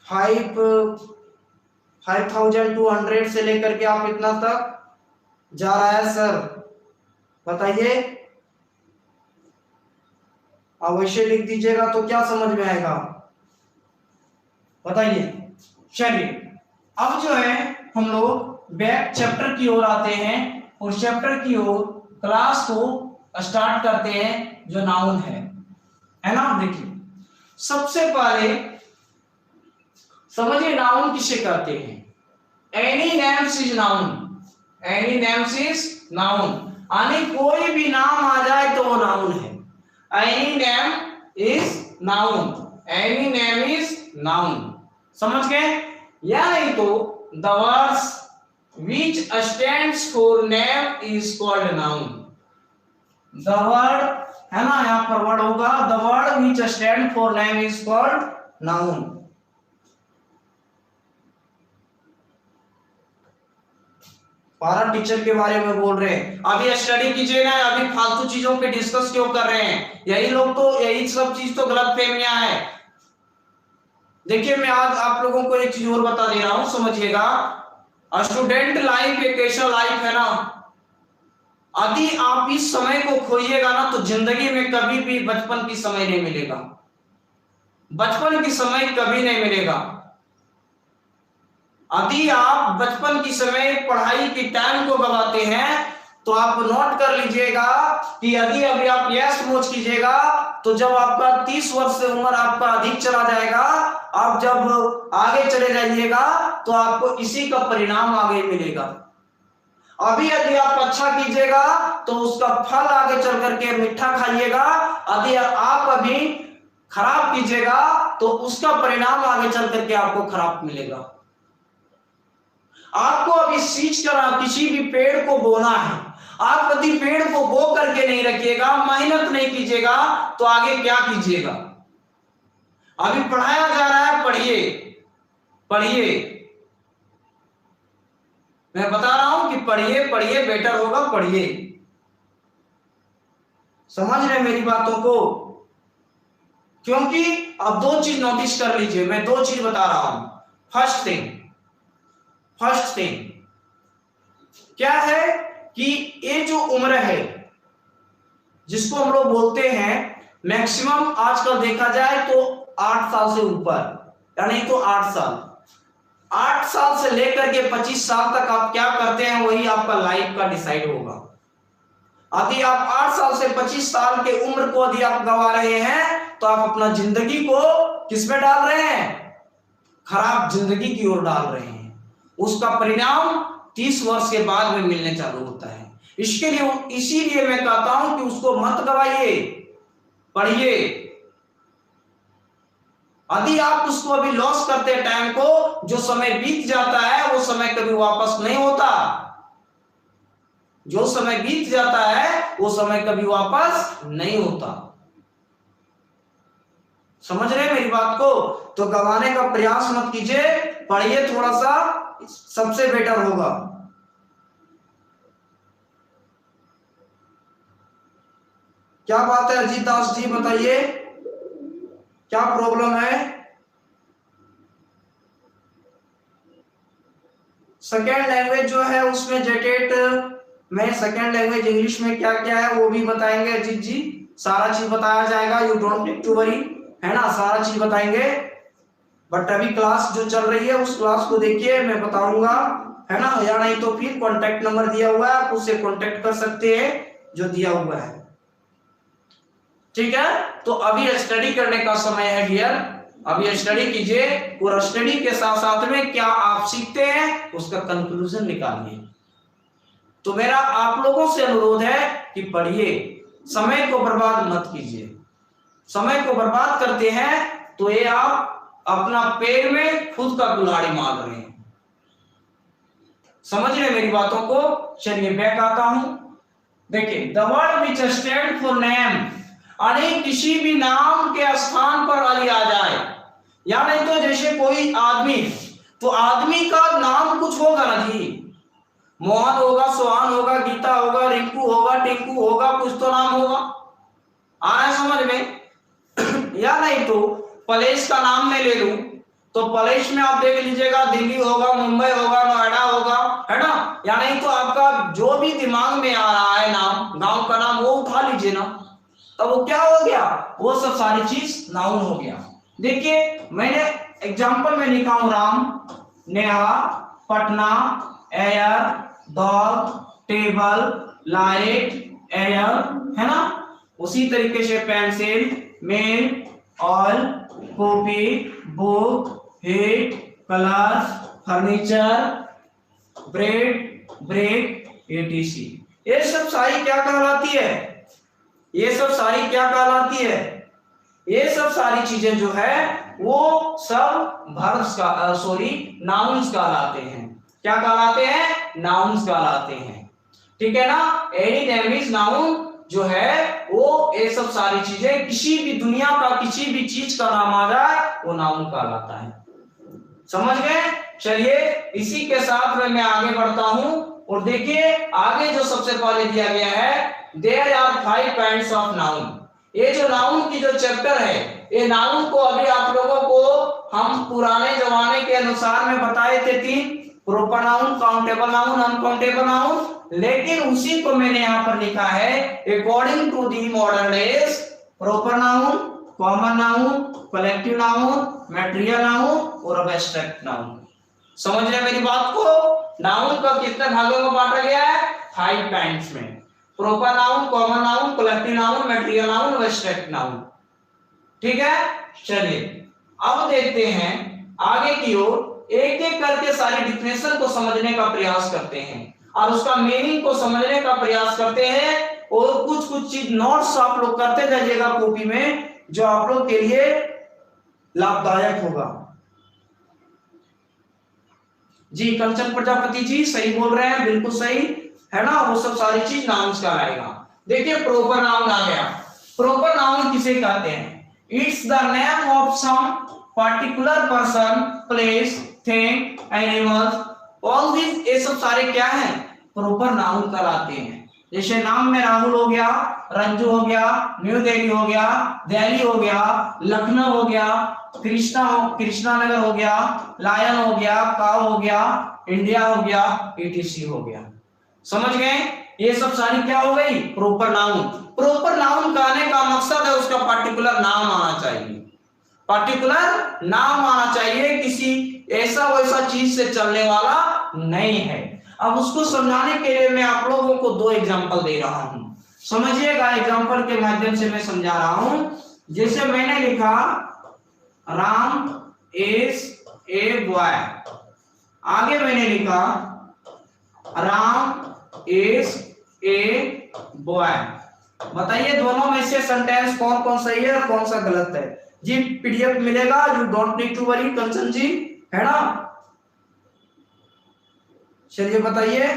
5200 से लेकर के आप इतना तक जा रहा है सर, बताइए। अवश्य लिख दीजिएगा तो क्या समझ में आएगा, बताइए। चलिए अब जो है हम लोग बैक चैप्टर की ओर आते हैं और चैप्टर की ओर क्लास को स्टार्ट करते हैं जो नाउन है ना। देखिए सबसे पहले समझिए नाउन किसे कहते हैं। Any names is noun, any names is noun, यानी कोई भी नाम आ जाए तो वो नाउन है। Any name is noun, any name is noun, समझ गए? या नहीं तो the words which stands for name is called noun, the word है ना, यहाँ पर वर्ड होगा, the word which stands for name is called noun। पारा टीचर के बारे में बोल रहे हैं, अभी स्टडी कीजिए ना, अभी फालतू चीजों पे डिस्कस क्यों कर रहे हैं? यही लोग तो यही सब चीज तो गलत फहमियां है। देखिए मैं आज आप लोगों को एक चीज और बता दे रहा हूं, समझिएगा। स्टूडेंट लाइफ एक ऐसा लाइफ है ना, यदि आप इस समय को खोइएगा ना तो जिंदगी में कभी भी बचपन की समय नहीं मिलेगा, बचपन की समय कभी नहीं मिलेगा। यदि आप बचपन की समय पढ़ाई के टाइम को गवाते हैं तो आप नोट कर लीजिएगा कि यदि अभी आप यह सोच कीजिएगा तो जब आपका 30 वर्ष से उम्र आपका अधिक चला जाएगा, आप जब आगे चले जाइएगा तो आपको इसी का परिणाम आगे मिलेगा। अभी यदि आप अच्छा कीजिएगा तो उसका फल आगे चल करके मीठा खाइएगा, यदि आप अभी खराब कीजिएगा तो उसका परिणाम आगे चल करके आपको खराब मिलेगा। आपको अभी सींच कर किसी भी पेड़ को बोना है, आप यदि पेड़ को बो करके नहीं रखिएगा, मेहनत नहीं कीजिएगा तो आगे क्या कीजिएगा? अभी पढ़ाया जा रहा है, पढ़िए पढ़िए, मैं बता रहा हूं कि पढ़िए पढ़िए, बेटर होगा, पढ़िए। समझ रहे मेरी बातों को? क्योंकि अब दो चीज नोटिस कर लीजिए, मैं दो चीज बता रहा हूं। फर्स्ट थिंग क्या है कि ये जो उम्र है जिसको हम लोग बोलते हैं मैक्सिमम, आजकल देखा जाए तो 8 साल से ऊपर, यानी तो 8 साल से लेकर के 25 साल तक आप क्या करते हैं वही आपका लाइफ का डिसाइड होगा। यदि आप 8 साल से 25 साल के उम्र को यदि आप गवा रहे हैं तो आप अपना जिंदगी को किसमें डाल रहे हैं? खराब जिंदगी की ओर डाल रहे हैं। उसका परिणाम 30 वर्ष के बाद में मिलने चालू होता है। इसके लिए इसीलिए मैं कहता हूं कि उसको मत गवाइए, पढ़िए। यदि आप उसको अभी लॉस करते हैं टाइम को, जो समय बीत जाता है वो समय कभी वापस नहीं होता। जो समय बीत जाता है वो समय कभी वापस नहीं होता। समझ रहे हैं मेरी बात को? तो गंवाने का प्रयास मत कीजिए, पढ़िए थोड़ा सा, सबसे बेटर होगा। क्या बात है अजीत दास जी, बताइए क्या प्रॉब्लम है? सेकेंड लैंग्वेज जो है उसमें जेटेट में सेकेंड लैंग्वेज इंग्लिश में क्या क्या है वो भी बताएंगे अजीत जी, सारा चीज बताया जाएगा, you don't need to worry, है ना, सारा चीज बताएंगे। बट अभी क्लास जो चल रही है उस क्लास को देखिए, मैं बताऊंगा, है ना, या नहीं तो फिर कॉन्टेक्ट नंबर दिया हुआ है, आप उससे कॉन्टेक्ट कर सकते हैं जो दिया हुआ है। ठीक है, तो अभी स्टडी करने का समय है डियर, अभी स्टडी कीजिए और स्टडी के साथ साथ में क्या आप सीखते हैं उसका कंक्लूजन निकालिए। तो मेरा आप लोगों से अनुरोध है कि पढ़िए, समय को बर्बाद मत कीजिए। समय को बर्बाद करते हैं तो ये आप अपना पैर में खुद का कुल्हाड़ी मार रहे हैं। समझ रहे मेरी बातों को? चलिए बैक आता हूं। देखिए, the word which stand for name, यानी किसी भी नाम के स्थान पर अली आ जाए, या नहीं तो जैसे कोई आदमी, तो आदमी का नाम कुछ होगा ना जी, मोहन होगा, सोहन होगा, गीता होगा, रिंकू होगा, टिंकू होगा, कुछ तो नाम होगा। आ रहा है समझ में? या नहीं तो प्लेस का नाम मैं ले लूं तो प्लेस में आप देख लीजिएगा, दिल्ली होगा, मुंबई होगा, नोएडा होगा, है ना, या नहीं तो आपका जो भी दिमाग में आ रहा है नाम, गांव का नाम, वो उठा लीजिए ना, तो वो क्या हो गया, वो सब सारी चीज नाउन हो गया। देखिए मैंने एग्जांपल में लिखा हूं Ram, Neha, Patna, air, dog, table, light, air, है ना, उसी तरीके से pencil, mail, oil, copy, book, heat, colour, furniture, bread, break, etc. ये सब सारी क्या कहलाती है? ये सब सारी क्या कहलाती है? ये सब सारी चीजें जो है वो सब verbs का नाउन्स कहलाते हैं। क्या कहलाते हैं? नाउन्स कहलाते हैं। ठीक है ना? एनी नेम इज नाउन जो है वो ये सब सारी चीजें, किसी भी दुनिया का किसी भी चीज का नाम आ जाए वो नाउन कहलाता है। समझ गए? चलिए इसी के साथ में मैं आगे बढ़ता हूं और देखिए आगे जो सबसे पहले दिया गया है, there are 5 kinds of noun. ये जो नाउन की जो चैप्टर है, ये नाउन को अभी आप लोगों को हम पुराने जमाने के अनुसार में बताए थे 3, proper noun, countable noun, uncountable noun, लेकिन उसी को मैंने यहाँ पर लिखा है according to the modern days, proper noun, common noun, collective noun, material noun और एब्स्ट्रैक्ट नाउन। समझ रहे मेरी बात को? नाउन का कितने भागों में बांटा गया है? 5 काइंड्स में, proper noun, common noun, collective noun, material noun और एब्स्ट्रैक्ट नाउन। ठीक है, चलिए अब देखते हैं आगे की ओर, एक एक करके सारी डिफिनेशन को समझने का प्रयास करते हैं और उसका मीनिंग को समझने का प्रयास करते हैं, और कुछ कुछ चीज नोट्स आप लोग करते जाइएगा कॉपी में, जो आप लोग के लिए लाभदायक होगा। जी कंचन प्रजापति जी सही बोल रहे हैं, बिल्कुल सही है ना, वो सब सारी चीज नाउन्स का आएगा। देखिए प्रॉपर नाउन आ गया। प्रॉपर नाउन किसे कहते हैं? It's the name of some particular person, place, thing, animal, all this, ये सब सारे क्या हैं? प्रॉपर नाउन कहलाते हैं। जैसे नाम में राहुल हो गया, रंजू हो गया, न्यू दिल्ली हो गया, दिल्ली हो गया, लखनऊ हो गया, कृष्णा नगर हो गया, लायन हो गया, काव हो गया, इंडिया हो गया, ईटीसी हो गया। समझ गए? ये सब सारी क्या हो गई? Proper noun. प्रॉपर नाउन कहने का मकसद है उसका पर्टिकुलर नाम आना चाहिए, पर्टिकुलर नाम आना चाहिए, किसी ऐसा वैसा चीज से चलने वाला नहीं है। अब उसको समझाने के लिए मैं आप लोगों को 2 एग्जांपल दे रहा हूं, समझिएगा, एग्जांपल के माध्यम से मैं समझा रहा हूं। जैसे मैंने लिखा राम इज ए बॉय, आगे मैंने लिखा राम इज ए बॉय। बताइए दोनों में से सेंटेंस कौन कौन सही है और कौन सा गलत है? जी पीडीएफ मिलेगा, you don't need to worry Kanchan ji, है ना। चलिए बताइए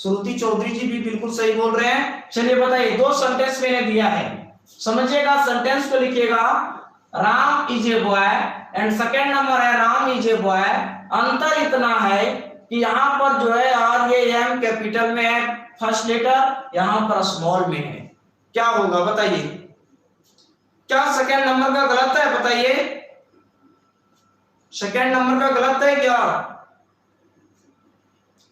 श्रुति चौधरी जी भी बिल्कुल सही बोल रहे हैं। चलिए बताइए, दो सेंटेंस मैंने दिया है, समझिएगा। सेंटेंस को लिखिएगा, Ram is a boy, and second number है राम इज ए बॉय। अंतर इतना है कि यहाँ पर जो है आर ए एम कैपिटल में है फर्स्ट लेटर, यहाँ पर स्मॉल में है। क्या होगा बताइए, क्या सेकेंड नंबर का गलत है? बताइए, सेकेंड नंबर का गलत है क्या?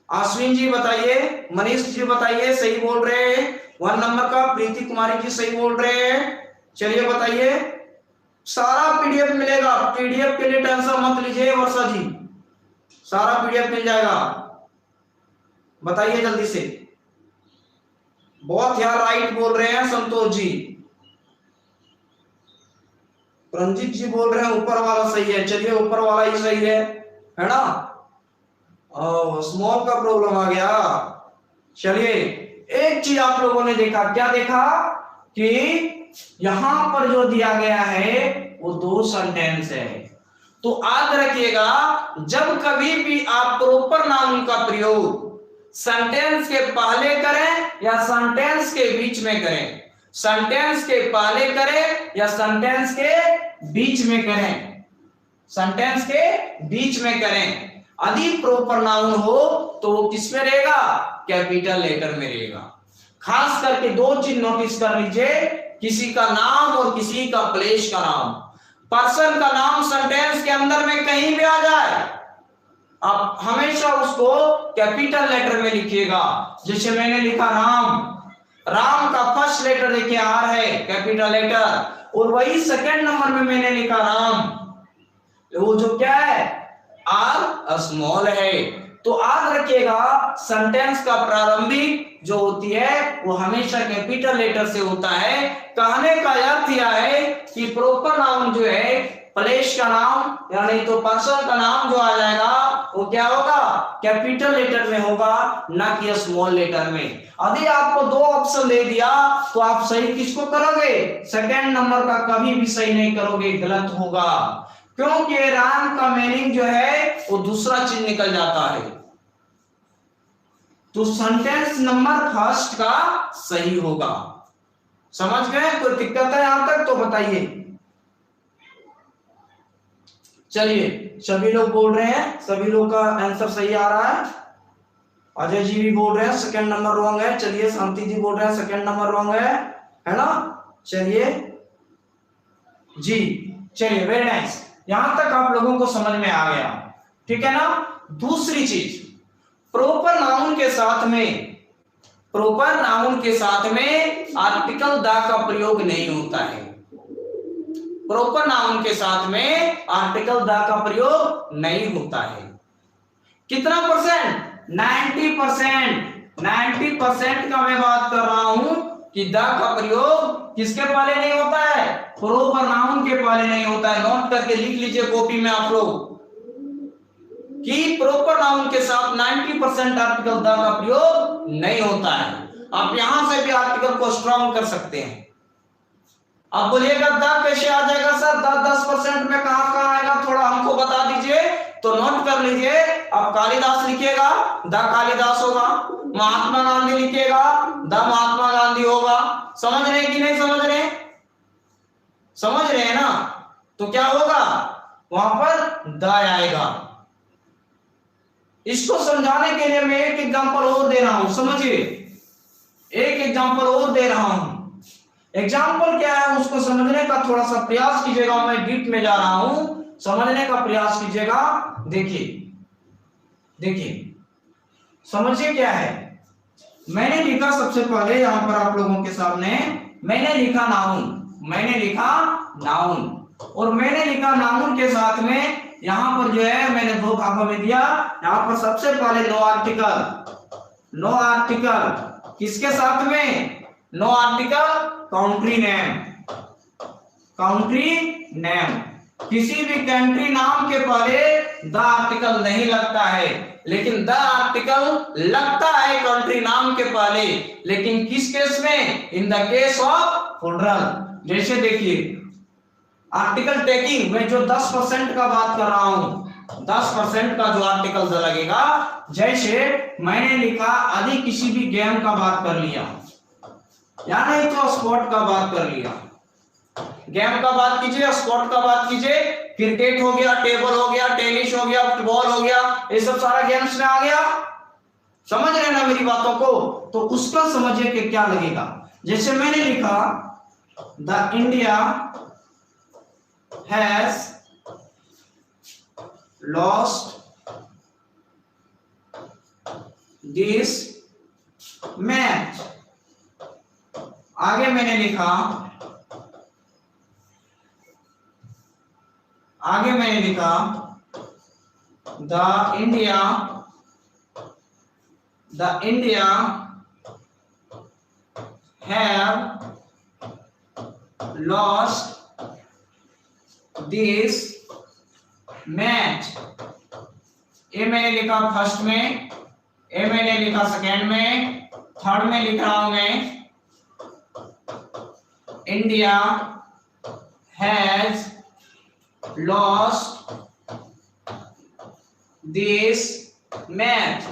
अश्विन जी बताइए, मनीष जी बताइए, सही बोल रहे हैं। 1 नंबर का प्रीति कुमारी जी सही बोल रहे हैं। चलिए बताइए, सारा पीडीएफ मिलेगा, पीडीएफ के लिए टेंशन मत लीजिए वर्षा जी, सारा पीडीएफ मिल जाएगा। बताइए जल्दी से। बहुत यार राइट बोल रहे हैं संतोष जी, रंजीत जी बोल रहे हैं ऊपर वाला सही है। चलिए ऊपर वाला ही सही है ना? स्मॉल का प्रॉब्लम आ गया। चलिए, एक चीज आप लोगों ने देखा, क्या देखा कि यहां पर जो दिया गया है वो दो सेंटेंस है। तो याद रखिएगा, जब कभी भी आप प्रॉपर नाउन का प्रयोग सेंटेंस के पहले करें या सेंटेंस के बीच में करें, सेंटेंस के पहले करें या सेंटेंस के बीच में करें, सेंटेंस के बीच में करें, यदि प्रॉपर नाउन हो तो वो किस में रहेगा? कैपिटल लेटर में रहेगा। खास करके दो चीज नोटिस कर लीजिए, किसी का नाम और किसी का प्लेस का नाम। पर्सन का नाम सेंटेंस के अंदर में कहीं भी आ जाए, आप हमेशा उसको कैपिटल लेटर में लिखिएगा। जैसे मैंने लिखा राम, राम का फर्स्ट लेटर देखिए आर है, कैपिटल लेटर, और वही सेकंड नंबर में मैंने लिखा राम, वो जो क्या है? आर स्मॉल है। तो याद रखिएगा, सेंटेंस का प्रारंभिक जो होती है वो हमेशा कैपिटल लेटर से होता है। कहने का अर्थ यह है कि प्रॉपर नाउन जो है, प्लेस का नाम यानी तो पर्सन का नाम जो आ जाएगा वो क्या होगा? कैपिटल लेटर में होगा, ना कि स्मॉल लेटर में। यदि आपको दो ऑप्शन दे दिया तो आप सही किसको करोगे? सेकंड नंबर का कभी भी सही नहीं करोगे, गलत होगा, क्योंकि राम का मीनिंग जो है वो दूसरा चीज निकल जाता है। तो सेंटेंस नंबर फर्स्ट का सही होगा। समझ गए? कोई दिक्कत है यहां तक तो बताइए। चलिए, सभी लोग बोल रहे हैं, सभी लोग का आंसर सही आ रहा है। अजय जी भी बोल रहे हैं सेकंड नंबर रॉन्ग है। चलिए, शांति जी बोल रहे हैं सेकंड नंबर रॉन्ग है ना? चलिए जी, चलिए, वेरी नाइस। यहां तक आप लोगों को समझ में आ गया, ठीक है ना? दूसरी चीज, प्रॉपर नाउन के साथ में, प्रॉपर नाउन के साथ में आर्टिकल द का प्रयोग नहीं होता है। प्रॉपर नाउन के साथ में आर्टिकल द का प्रयोग नहीं होता है। कितना परसेंट? 90%। 90% का मैं बात कर रहा हूं कि द का प्रयोग किसके पहले नहीं होता है? प्रॉपर नाउन के पहले नहीं होता है। नोट करके लिख लीजिए कॉपी में आप लोग कि प्रॉपर नाउन के साथ 90% आर्टिकल द का प्रयोग नहीं होता है। आप यहां से भी आर्टिकल को स्ट्रॉन्ग कर सकते हैं। आप बोलिएगा द कैसे आ जाएगा सर? 10% में कहां आएगा, थोड़ा हमको बता दीजिए। तो नोट कर लीजिए, आप कालिदास लिखिएगा, द कालिदास होगा। महात्मा गांधी लिखिएगा, द महात्मा गांधी होगा। समझ रहे हैं कि नहीं समझ रहे? समझ रहे हैं ना? तो क्या होगा? वहां पर द आएगा। इसको समझाने के लिए मैं एक एग्जांपल और दे रहा हूं, समझिए, एक एग्जांपल और दे रहा हूं। एग्जाम्पल क्या है उसको समझने का थोड़ा सा प्रयास कीजिएगा। मैं डीप में जा रहा हूं, समझने का प्रयास कीजिएगा। देखिए देखिए, समझिए क्या है। मैंने लिखा सबसे पहले यहां पर आप लोगों के सामने, मैंने लिखा नाउन, मैंने लिखा नाउन, और मैंने लिखा नाउन के साथ में यहां पर जो है मैंने दो भागों में दिया। यहां पर सबसे पहले नो आर्टिकल, नो आर्टिकल किसके साथ में? No article country name, country name. किसी भी कंट्री नाम के पहले द आर्टिकल नहीं लगता है, लेकिन द आर्टिकल लगता है कंट्री नाम के पहले, लेकिन किस केस में? In the case of plural. जैसे देखिए, आर्टिकल टेकिंग में जो 10% का बात कर रहा हूं, 10% का जो आर्टिकल द लगेगा, जैसे मैंने लिखा यदि किसी भी गेम का बात कर लिया या नहीं तो स्पोर्ट का बात कर लिया, गेम का बात कीजिए, स्पोर्ट का बात कीजिए, क्रिकेट हो गया, टेबल हो गया, टेनिस हो गया, फुटबॉल हो गया, ये सब सारा गेम्स में आ गया। समझ रहे ना मेरी बातों को? तो उसका समझिए कि क्या लगेगा। जैसे मैंने लिखा the India has lost this match, आगे मैंने लिखा the India have lost this match. ये मैंने लिखा फर्स्ट में, ये मैंने लिखा सेकेंड में, थर्ड में लिख रहा हूं मैं India has lost this match.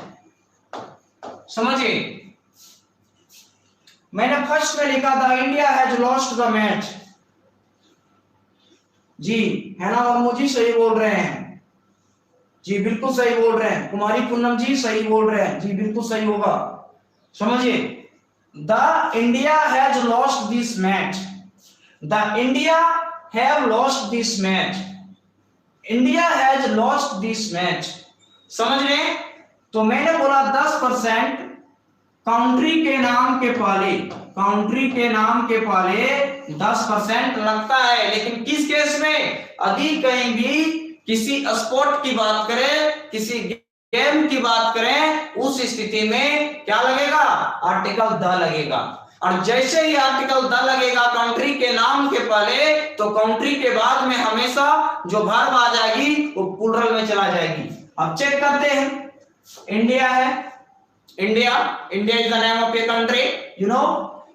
समझिए, मैंने फर्स्ट में लिखा था India has lost the match. जी है ना, और मुझे सही बोल रहे हैं जी, बिल्कुल सही बोल रहे हैं। कुमारी पूनम जी सही बोल रहे हैं जी, बिल्कुल सही होगा। समझिए, the India has lost this match, the India have lost this match, India has lost this match. समझ रहे? तो मैंने बोला 10% कंट्री के नाम के पाले, कंट्री के नाम के पाले 10% लगता है, लेकिन किस केस में? यदि कहीं भी किसी स्पोर्ट की बात करें, किसी गेम की बात करें, उस स्थिति में क्या लगेगा? आर्टिकल द लगेगा। और जैसे ही आर्टिकल द लगेगा कंट्री के नाम के पहले, तो कंट्री के बाद में हमेशा जो वर्ब आ जाएगी वो प्लूरल में चला जाएगी। अब चेक करते हैं, इंडिया है, India is the name of a country, you know.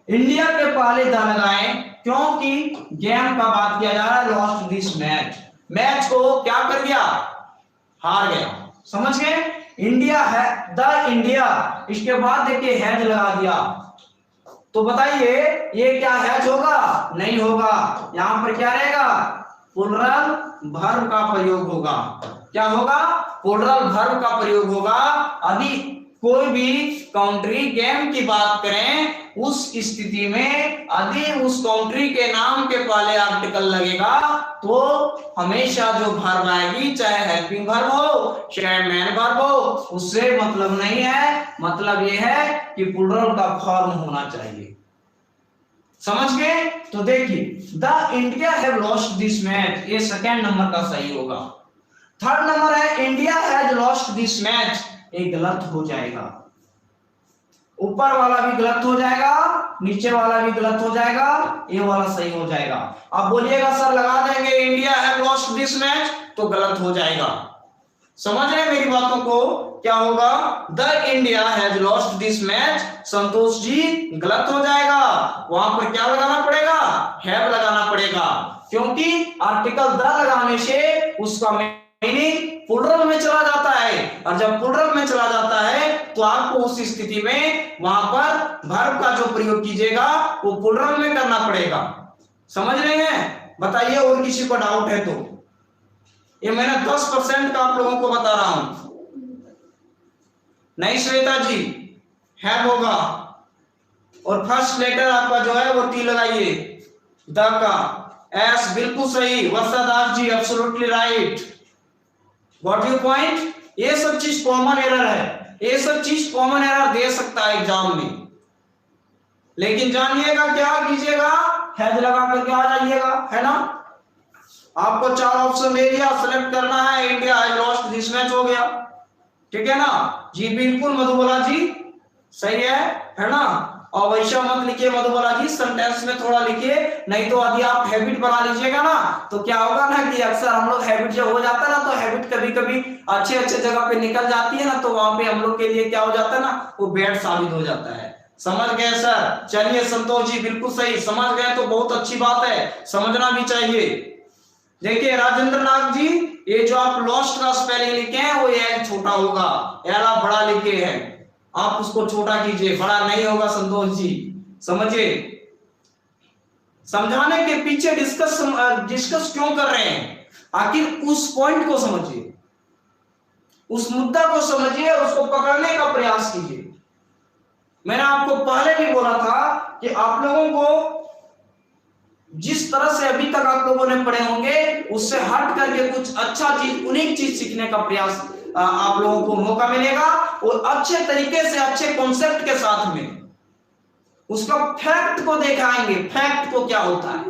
India के पहले द लगाएं क्योंकि गेम का बात किया जा रहा है, लॉस्ट दिस मैच, मैच को क्या कर दिया? हार गया। समझ गए? इंडिया है, द इंडिया, इसके बाद देखिए हैज लगा दिया, तो बताइए ये क्या हैज होगा? नहीं होगा। यहां पर क्या रहेगा? प्लूरल वर्ब का प्रयोग होगा। क्या होगा? प्लूरल वर्ब का प्रयोग होगा। यदि कोई भी कंट्री गेम की बात करें, उस स्थिति में यदि उस कंट्री के नाम के पहले आर्टिकल लगेगा तो हमेशा जो वर्ब आएगी, चाहे हेल्पिंग वर्ब हो चाहे मेन वर्ब हो, उससे मतलब नहीं है। मतलब यह है कि प्लूरल का फॉर्म होना चाहिए। समझ गए? तो देखिए, the India have lost this match, ये सेकंड नंबर का सही होगा। थर्ड नंबर है India has lost this match, ये गलत हो जाएगा। ऊपर वाला भी गलत हो जाएगा, नीचे वाला भी गलत हो जाएगा, ये वाला सही हो जाएगा। अब बोलिएगा सर लगा देंगे India have lost this match, तो गलत हो जाएगा। समझ रहे मेरी बातों को? क्या होगा? The India has lost this match, Santosh ji गलत हो जाएगा। वहां पर क्या लगाना पड़ेगा? हैव लगाना पड़ेगा, क्योंकि आर्टिकल द लगाने से उसका मीनिंग प्लूरल में चला जाता है, और जब प्लूरल में चला जाता है तो आपको उस स्थिति में वहां पर वर्ब का जो प्रयोग कीजिएगा वो प्लूरल में करना पड़ेगा। समझ रहे हैं? बताइए और किसी को डाउट है तो। ये मैंने 10% का आप लोगों को बता रहा हूं। नहीं श्वेता जी, हैव होगा, और फर्स्ट लेटर आपका जो है वो टी लगाइए, द का। एस बिल्कुल सही, Varsha Das ji absolutely right, what you point. ये सब चीज कॉमन एरर है, ये सब चीज कॉमन एरर दे सकता है एग्जाम में, लेकिन जानिएगा क्या कीजिएगा, हैज लगा करके आ जाइएगा, है ना। आपको 4 ऑप्शन दे दिया, सिलेक्ट करना है, India has lost this match हो गया, ठीक है ना जी। बिल्कुल मधुबाला जी सही है ना। और वैसा मत लिखिए मधुबाला जी, सेंटेंस में थोड़ा लिखिए, नहीं तो यदि आप हैबिट बना लीजिएगा ना तो क्या होगा ना कि अक्सर हम लोग हैबिट जब हो जाता है ना, तो हैबिट कभी कभी अच्छे अच्छे जगह पे निकल जाती है ना, तो वहां पे हम लोग के लिए क्या हो जाता है ना, वो बैड साबित हो जाता है। समझ गए सर? चलिए संतोष जी बिल्कुल सही, समझ गए तो बहुत अच्छी बात है, समझना भी चाहिए। देखिए राजेंद्र नाथ जी, ये जो आप लॉस्ट का स्पेलिंग लिखे हैं वो एल छोटा होगा, एल आप बड़ा लिखे हैं, आप उसको छोटा कीजिए, बड़ा नहीं होगा संतोष जी, समझिए। समझाने के पीछे डिस्कस क्यों कर रहे हैं, आखिर उस पॉइंट को समझिए, उस मुद्दा को समझिए और उसको पकड़ने का प्रयास कीजिए। मैंने आपको पहले भी बोला था कि आप लोगों को जिस तरह से अभी तक आप लोगों ने पढ़े होंगे उससे हट करके कुछ अच्छा चीज, यूनिक चीज सीखने का प्रयास आप लोगों को मौका मिलेगा, और अच्छे तरीके से अच्छे कॉन्सेप्ट के साथ में उसका फैक्ट को दिखाएंगे, फैक्ट को क्या होता है।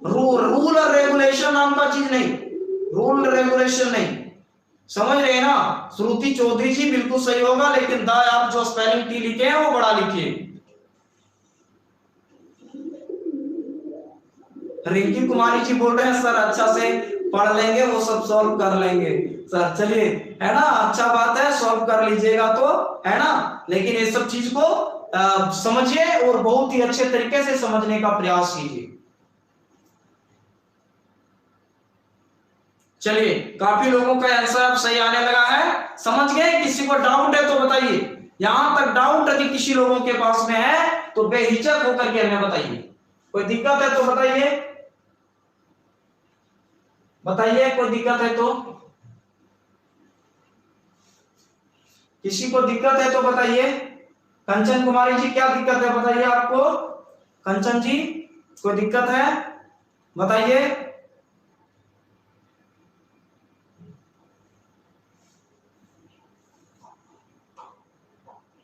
रूल और रेगुलेशन नाम का चीज नहीं, रूल रेगुलेशन नहीं, समझ रहे हैं ना। श्रुति चौधरी जी बिल्कुल सही होगा, लेकिन द आप जो स्पेलिंग टी लिखे हैं वो बड़ा लिखिए। रिंकी कुमारी जी बोल रहे हैं सर अच्छा से पढ़ लेंगे, वो सब सॉल्व कर लेंगे सर, चलिए है ना, अच्छा बात है, सॉल्व कर लीजिएगा तो, है ना, लेकिन ये सब चीज को समझिए और बहुत ही अच्छे तरीके से समझने का प्रयास कीजिए। चलिए काफी लोगों का आंसर अब सही आने लगा है, समझ गए। किसी को डाउट है तो बताइए, यहां तक डाउट यदि किसी लोगों के पास में है तो बेहिचक होकर के हमें बताइए, कोई दिक्कत है तो बताइए, बताइए कोई दिक्कत है तो, किसी को दिक्कत है तो बताइए। कंचन कुमारी जी क्या दिक्कत है बताइए आपको, कंचन जी कोई दिक्कत है बताइए।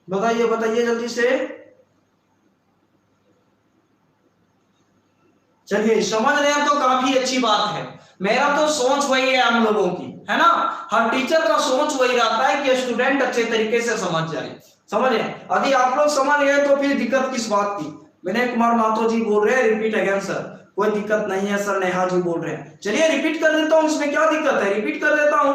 बताइए बताइए जल्दी से। चलिए समझ रहे हैं तो काफी अच्छी बात है। मेरा तो सोच वही है हम लोगों की, है ना, हर टीचर का सोच वही रहता है कि स्टूडेंट अच्छे तरीके से समझ जाए, समझ रहे हैं। यदि आप लोग समझ गए तो फिर दिक्कत किस बात की। विनय कुमार माथुर जी बोल रहे हैं रिपीट अगेन सर, कोई दिक्कत नहीं है सर। नेहा जी बोल रहे हैं, चलिए रिपीट कर देता हूं, इसमें क्या दिक्कत है, रिपीट कर देता हूं,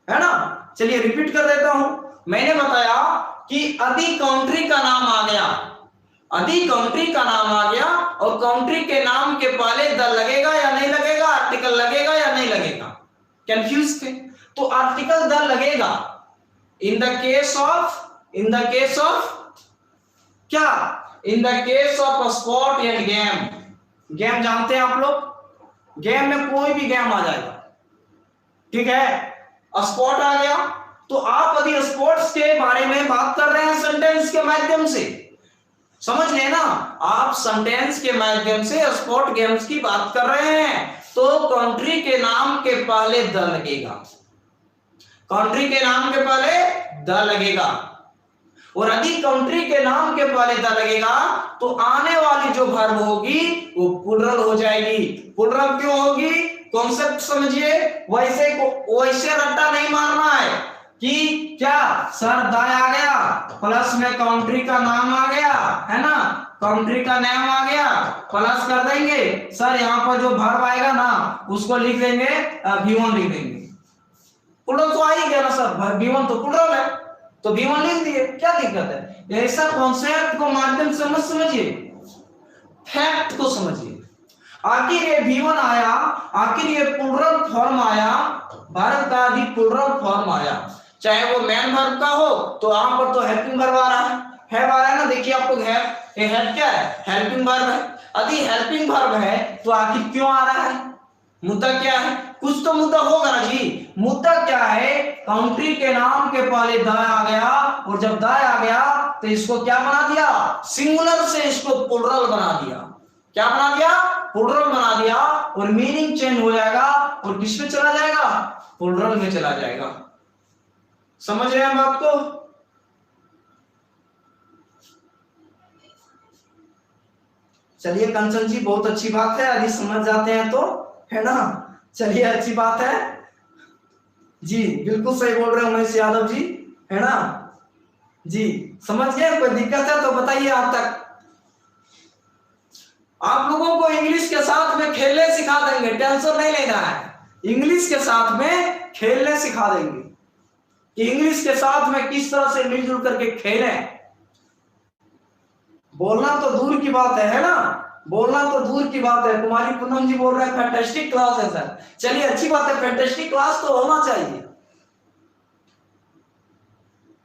है ना, चलिए रिपीट कर देता हूं। मैंने बताया कि यदि कंट्री का नाम आ गया, यदि कंट्री का नाम आ गया और कंट्री के नाम के पहले द लगेगा या नहीं लगेगा, आर्टिकल लगेगा या नहीं लगेगा, कंफ्यूज थे तो आर्टिकल द लगेगा। इन द केस ऑफ क्या, इन the case of sport end game, game जानते हैं आप लोग, गेम में कोई भी गेम आ जाएगा, ठीक है। स्पोर्ट आ गया तो आप यदि स्पोर्ट्स के बारे में बात कर रहे हैं सेंटेंस के माध्यम से, समझ लेना, आप सेंटेंस के माध्यम से स्पोर्ट गेम्स की बात कर रहे हैं तो कंट्री के नाम के पहले द लगेगा, कंट्री के नाम के पहले द लगेगा। और यदि कंट्री के नाम के पहले द लगेगा तो आने वाली जो वर्ब होगी वो प्लुरल हो जाएगी। प्लुरल क्यों होगी, कॉन्सेप्ट समझिए, वैसे रट्टा नहीं मारना है कि क्या सर द आ गया प्लस में कंट्री का नाम आ गया, है ना, कंट्री का नाम आ गया प्लस कर देंगे सर, यहाँ पर जो वर्ब आएगा ना उसको लिख देंगे V1 लिख देंगे, प्लुरल तो आ ही गया ना सर, V1 तो प्लुरल है तो V1 लिख दिए, क्या दिक्कत है। ऐसा कॉन्सेप्ट को माध्यम से मत समझिए, फैक्ट को समझिए। आखिर ये V1 आया, आखिर ये प्लुरल फॉर्म आया, भारत का भी प्लुरल फॉर्म आया, चाहे वो मैन वर्ब का हो तो यहां पर तो हेल्पिंग वर्ब आ रहा है आ रहा है ना, देखिए आपको ये हेल्प क्या है, हेल्पिंग वर्ब है। यदि हेल्पिंग वर्ब है तो आखिर क्यों आ रहा है, मुद्दा क्या है, कुछ तो मुद्दा होगा ना जी। मुद्दा क्या है, कंट्री के नाम के पहले द आ गया और जब द आ गया तो इसको क्या बना दिया, सिंगुलर से इसको प्लुरल बना दिया, क्या बना दिया, प्लुरल बना दिया, और मीनिंग चेंज हो जाएगा और किस में चला जाएगा, प्लुरल में चला जाएगा। समझ रहे हैं बात को। चलिए कंचन जी बहुत अच्छी बात है, यदि समझ जाते हैं तो, है ना, चलिए अच्छी बात है जी, बिल्कुल सही बोल रहे हैं उमेश यादव जी, है ना जी, समझ गए। कोई दिक्कत है तो बताइए। आप तक आप लोगों को इंग्लिश के साथ में खेलने सिखा देंगे, टेंशन नहीं लेना है, इंग्लिश के साथ में खेलने सिखा देंगे कि इंग्लिश के साथ में किस तरह से मिलजुल करके खेलें। बोलना तो दूर की बात है ना, बोलना तो दूर की बात है। कुमारी पूनम जी बोल रहे हैं फैंटास्टिक क्लास है सर। चलिए अच्छी बात है, फैंटास्टिक क्लास तो होना चाहिए।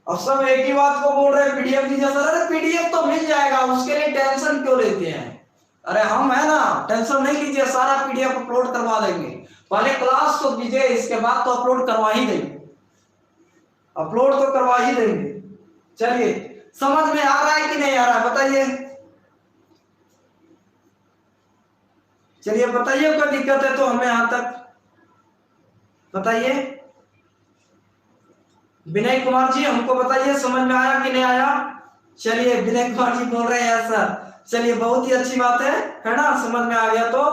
अब सब एक ही बात को बोल रहे हैं पीडीएफ दीजिए सर। अरे पीडीएफ तो मिल जाएगा, उसके लिए टेंशन क्यों लेते हैं? अरे हम है ना, टेंशन नहीं लीजिए, सारा पीडीएफ अपलोड करवा देंगे। पहले क्लास तो दीजिए, इसके बाद तो अपलोड करवा ही देंगे, अपलोड तो करवा ही देंगे। चलिए समझ में आ रहा है कि नहीं आ रहा है बताइए? चलिए बताइए, कोई दिक्कत है तो हमें यहां तक बताइए। विनय कुमार जी हमको बताइए समझ में आया कि नहीं आया? चलिए विनय कुमार जी बोल रहे हैं ऐसा, चलिए बहुत ही अच्छी बात है ना, समझ में आ गया तो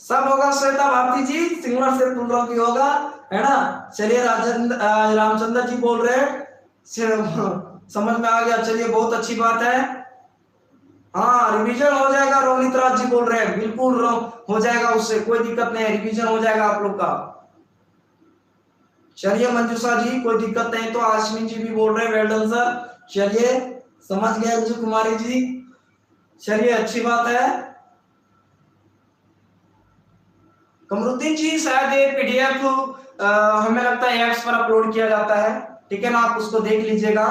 सब होगा। श्वेता भारती जी सिंगलर से पुनरों की होगा, है ना। चलिए रामचंद्र जी बोल रहे हैं समझ में आ गया, चलिए बहुत अच्छी बात है। हाँ रिवीजन हो जाएगा, रोनित राज जी बोल रहे हैं, बिल्कुल हो जाएगा, उससे कोई दिक्कत नहीं है, रिवीजन हो जाएगा आप लोग का। चलिए मंजूषा जी कोई दिक्कत नहीं, तो आशमी जी भी बोल रहे हैं वेल डन सर। चलिए समझ गए अंजू कुमारी जी, चलिए अच्छी बात है। कमरुद्दीन जी शायद ये पीडीएफ हमें लगता है एक्स पर अपलोड किया जाता है, ठीक है ना, आप उसको देख लीजिएगा।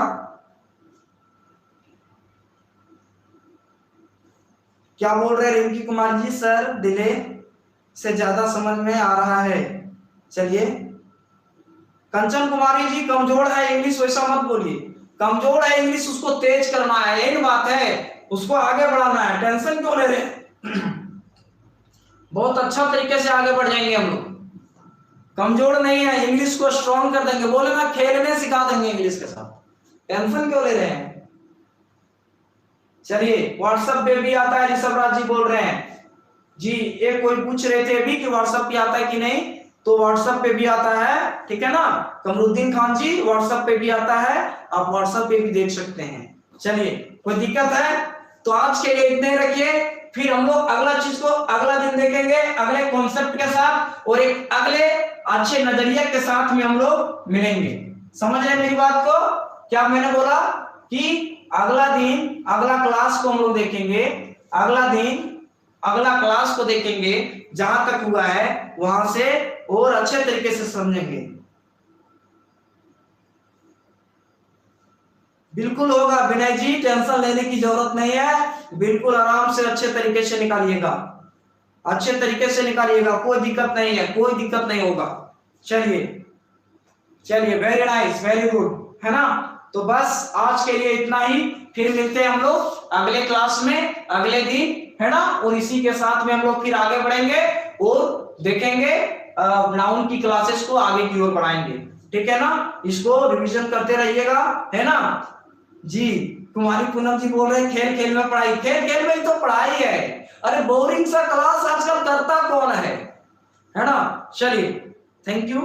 क्या बोल रहे हैं रिंकी कुमार जी? सर डिले से ज्यादा समझ में आ रहा है। चलिए कंचन कुमारी जी कमजोर है इंग्लिश, वैसा मत बोलिए, कमजोर है इंग्लिश, उसको तेज करना है, यही बात है, उसको आगे बढ़ाना है, टेंशन क्यों ले रहे बहुत अच्छा तरीके से आगे बढ़ जाएंगे हम लोग। कमजोर नहीं है, इंग्लिश को स्ट्रॉन्ग कर देंगे, बोले ना खेलने सिखा देंगे इंग्लिश के साथ, टेंशन क्यों ले रहे हैं? चलिए व्हाट्सएप पे भी आता है, ऋषभ राज जी बोल रहे हैं जी, ये कोई पूछ रहे थे अभी कि व्हाट्सएप पे आता है कि नहीं, तो व्हाट्सएप पे भी आता है, ठीक है ना। कमरुद्दीन खान जी व्हाट्सएप पे भी आता है, आप व्हाट्सएप पे भी देख सकते हैं। चलिए कोई दिक्कत है तो आज के लिए इतने ही रखिए, फिर हम लोग अगला चीज को अगला दिन देखेंगे, अगले कॉन्सेप्ट के साथ और एक अगले अच्छे नजरिए के साथ में हम लोग मिलेंगे। समझ रहे मेरी बात को? क्या मैंने बोला कि अगला दिन अगला क्लास को हम लोग देखेंगे, अगला दिन अगला क्लास को देखेंगे, जहां तक हुआ है वहां से और अच्छे तरीके से समझेंगे। बिल्कुल होगा विनय जी, टेंशन लेने की जरूरत नहीं है, बिल्कुल आराम से अच्छे तरीके से निकालिएगा, अच्छे तरीके से निकालिएगा, कोई दिक्कत नहीं है, कोई दिक्कत नहीं होगा। चलिए चलिए वेरी नाइस वेरी गुड, है ना। तो बस आज के लिए इतना ही, फिर मिलते हैं हम लोग अगले क्लास में अगले दिन, है ना, और इसी के साथ में हम लोग फिर आगे बढ़ेंगे और देखेंगे नाउन की क्लासेस को आगे की ओर बढ़ाएंगे, ठीक है ना। इसको रिवीजन करते रहिएगा, है ना जी। कुमारी पूनम जी बोल रहे हैं खेल खेल में पढ़ाई, खेल खेल में ही तो पढ़ाई है, अरे बोरिंग सा क्लास आजकल करता कौन है ना। चलिए थैंक यू।